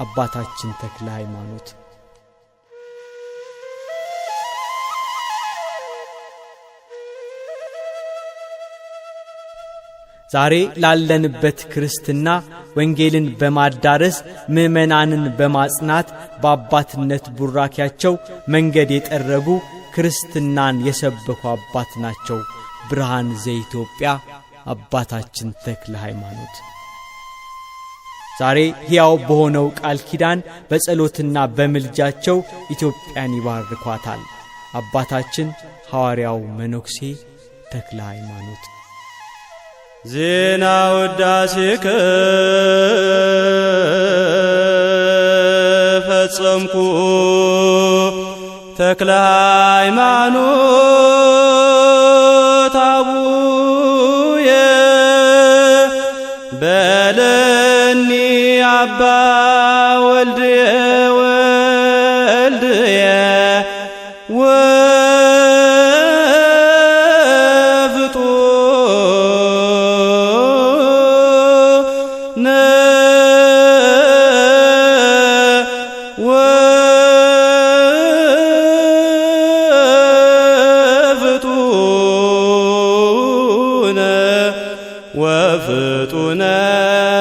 አባታችን ተክለ ሃይማኖት ዛሬ ላለንበት ክርስትና ወንጌልን በማዳረስ ምእመናንን በማጽናት በአባትነት ቡራኪያቸው መንገድ የጠረጉ ክርስትናን የሰበኩ አባት ናቸው። ብርሃን ዘኢትዮጵያ አባታችን ተክለ ሃይማኖት ዛሬ ሕያው በሆነው ቃል ኪዳን በጸሎትና በምልጃቸው ኢትዮጵያን ይባርኳታል። አባታችን ሐዋርያው መነኩሴ ተክለ ሃይማኖት ዜና ውዳሴከ ፈጸምኩ ተክለ ሃይማኖት አቡየ በለኒ አባ ወልድየ ወልድየ ወፍጡነ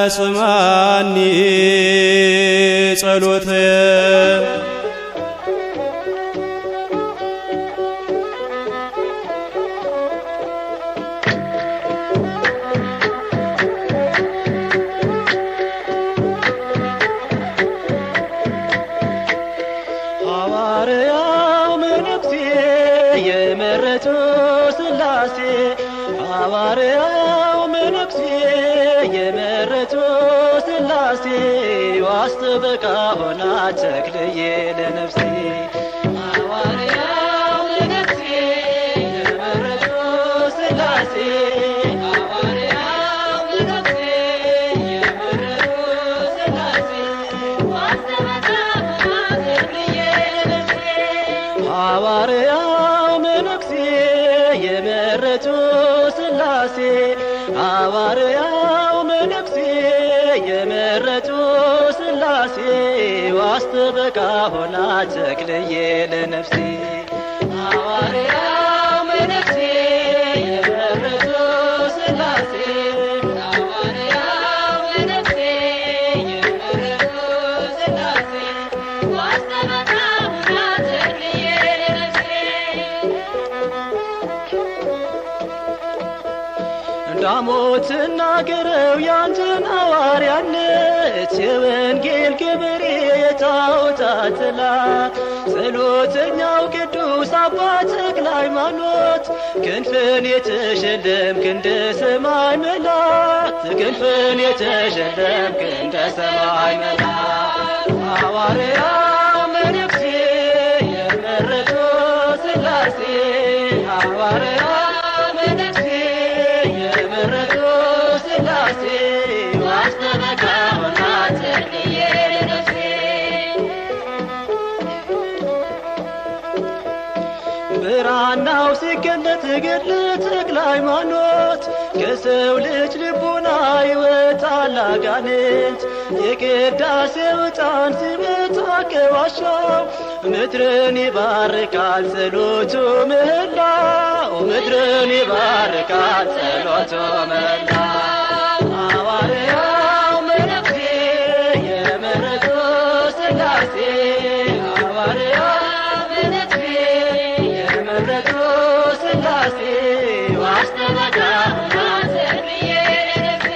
ስማኒ ጸሎትየ ሐዋርያው መነኩሴ የመረጡ ሥላሴ ዋስጠበቃ ሆና ተክልዬ ለነፍሴ ሐዋርያው መነኩሴ የመረጡ ሥላሴ ሐዋርያው መነኩሴ የመረጡ ሥላሴ ዋስጠበቃ ሆና ተክልዬ ለነፍሴ ሐዋርያው መነኩሴ የመረጡ ሥላሴ ሐዋርያው መነኩሴ የመረጡ ሥላሴ ዋስጠበቃ ሆና ተክልዬ ለነፍሴ ሐዋርያው መነኩሴ የመረጡ ሥላሴ ሐዋርያው መነኩሴ የመረጡ ሥላሴ ዋስጠበቃ ሆና ተክልዬ ለነፍሴ ዳሞት ናገረው ያንተን ሐዋርያነት የወንጌል ገበሬ የጣዖታት ጠላት ጸሎተኛው ቅዱስ አባ ተክለ ሃይማኖት ክንፍን የተሸለምክ እንደ ሰማይ መላእክት ክንፍን የተሸለምክ እንደ ሰማይ መላእክት ሐዋርያው መነኩሴ የመረጡ ሥላሴ ሐዋርያው መነኩሴ የመረጡ ሥላሴ ዋስጠበቃ ሆና ተክልዬ ለነፍሴ ብራናው ሲገለጥ ገድለ ተክለ ሃይማኖት ከሰው ልጅ ልቡና ይወጣል አጋንንት የቅዳሴው ዕጣን ሲመጣ ከዋሻው ምድርን ይባርካል ጸሎቱ ምህላው ምድርን ይባርካል ጸሎቱ ምህላው ሐዋርያው መነኩሴ የመረጡ ሥላሴ ሐዋርያው መነኩሴ የመረጡ ሥላሴ ዋስጠበቃ ሆና ተክልዬ ለነፍሴ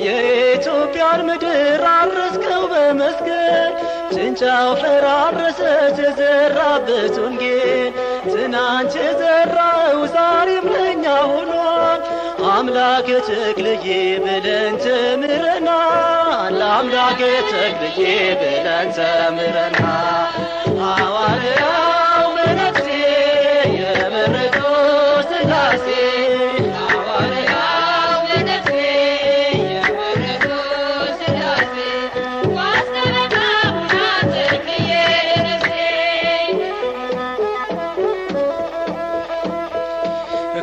የኢትዮጵያን ምድር አረስከው በመስቀል ጭንጫው ፈራረሰ ተዘራበት ወንጌል ትናንት የዘራው ዛሬም ለኛ ሆኗል አምላክ ተክልዬ ብለን ተምረናል አምላክ ተክልዬ ብለን ተምረናል ሐዋርያው መነኩሴ የመረጡ ሥላሴ ሐዋርያው መነኩሴ የመረጡ ሥላሴ ዋስጠበቃ ሆና ተክልዬ ለነፍሴ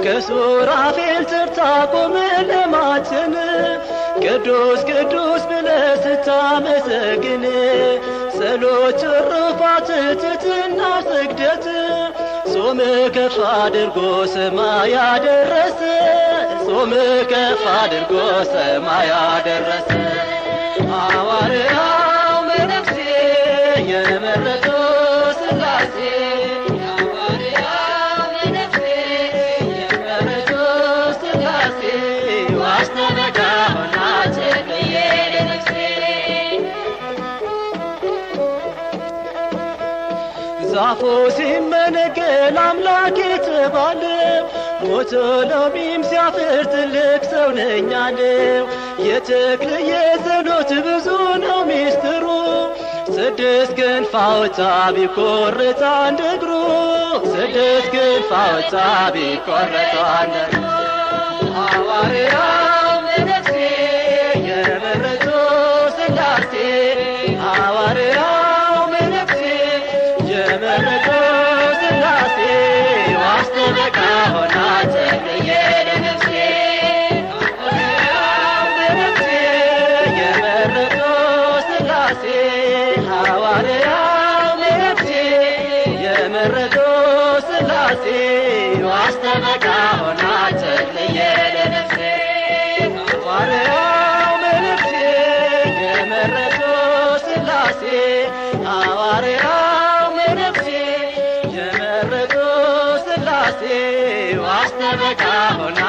ከሱራፌል ተርታ ቆመ ለማትን ቅዱስ ቅዱስ ብለህ ስታመሰግን ጸሎት ትሩፋት ትሕትና ስግደት ጾም ከፍ አድርጎ ሰማይ ያደረሰ ጾም ከፍ አድርጎ ሰማይ ያደረሰ ሐዋርያው መነኩሴ የመረጡ ሥላሴ ሐዋርያው መነኩሴ የመረጡ ሥላሴ ዋስጠበቃ ሆና ተክልዬ ለነፍሴ ዛፉ ሲመነገል አምላክ የተባለው ሞቶ ሎሚም ሲያፍር ትልቅ ሰው ነኝ አለው የተክልዬ ጸሎት ብዙ ነው ሚስጥሩ ስድስት ክንፍ አወጣ ቢቆረጥ አንድ እግሩ ስድስት ክንፍ አወጣ ቢቆረጥ አንድ እግሩ ሐዋርያው መነኩሴ የመረጡ ሥላሴ ሐዋርያው መነኩሴ የመረጡ ሥላሴ ዋስጠበቃ ሆና ተክልዬ ለነፍሴ ሐዋርያው መነኩሴ የመረጡ ሥላሴ ሐዋርያው መነኩሴ የመረጡ ሥላሴ ዋስጠበቃ ሆና ተክልዬ ለነፍሴ ሐዋርያው መነኩሴ የመረጡ ሥላሴ ሐዋርያው መነኩሴ የመረጡ ሥላሴ ዋስጠበቃ ሆና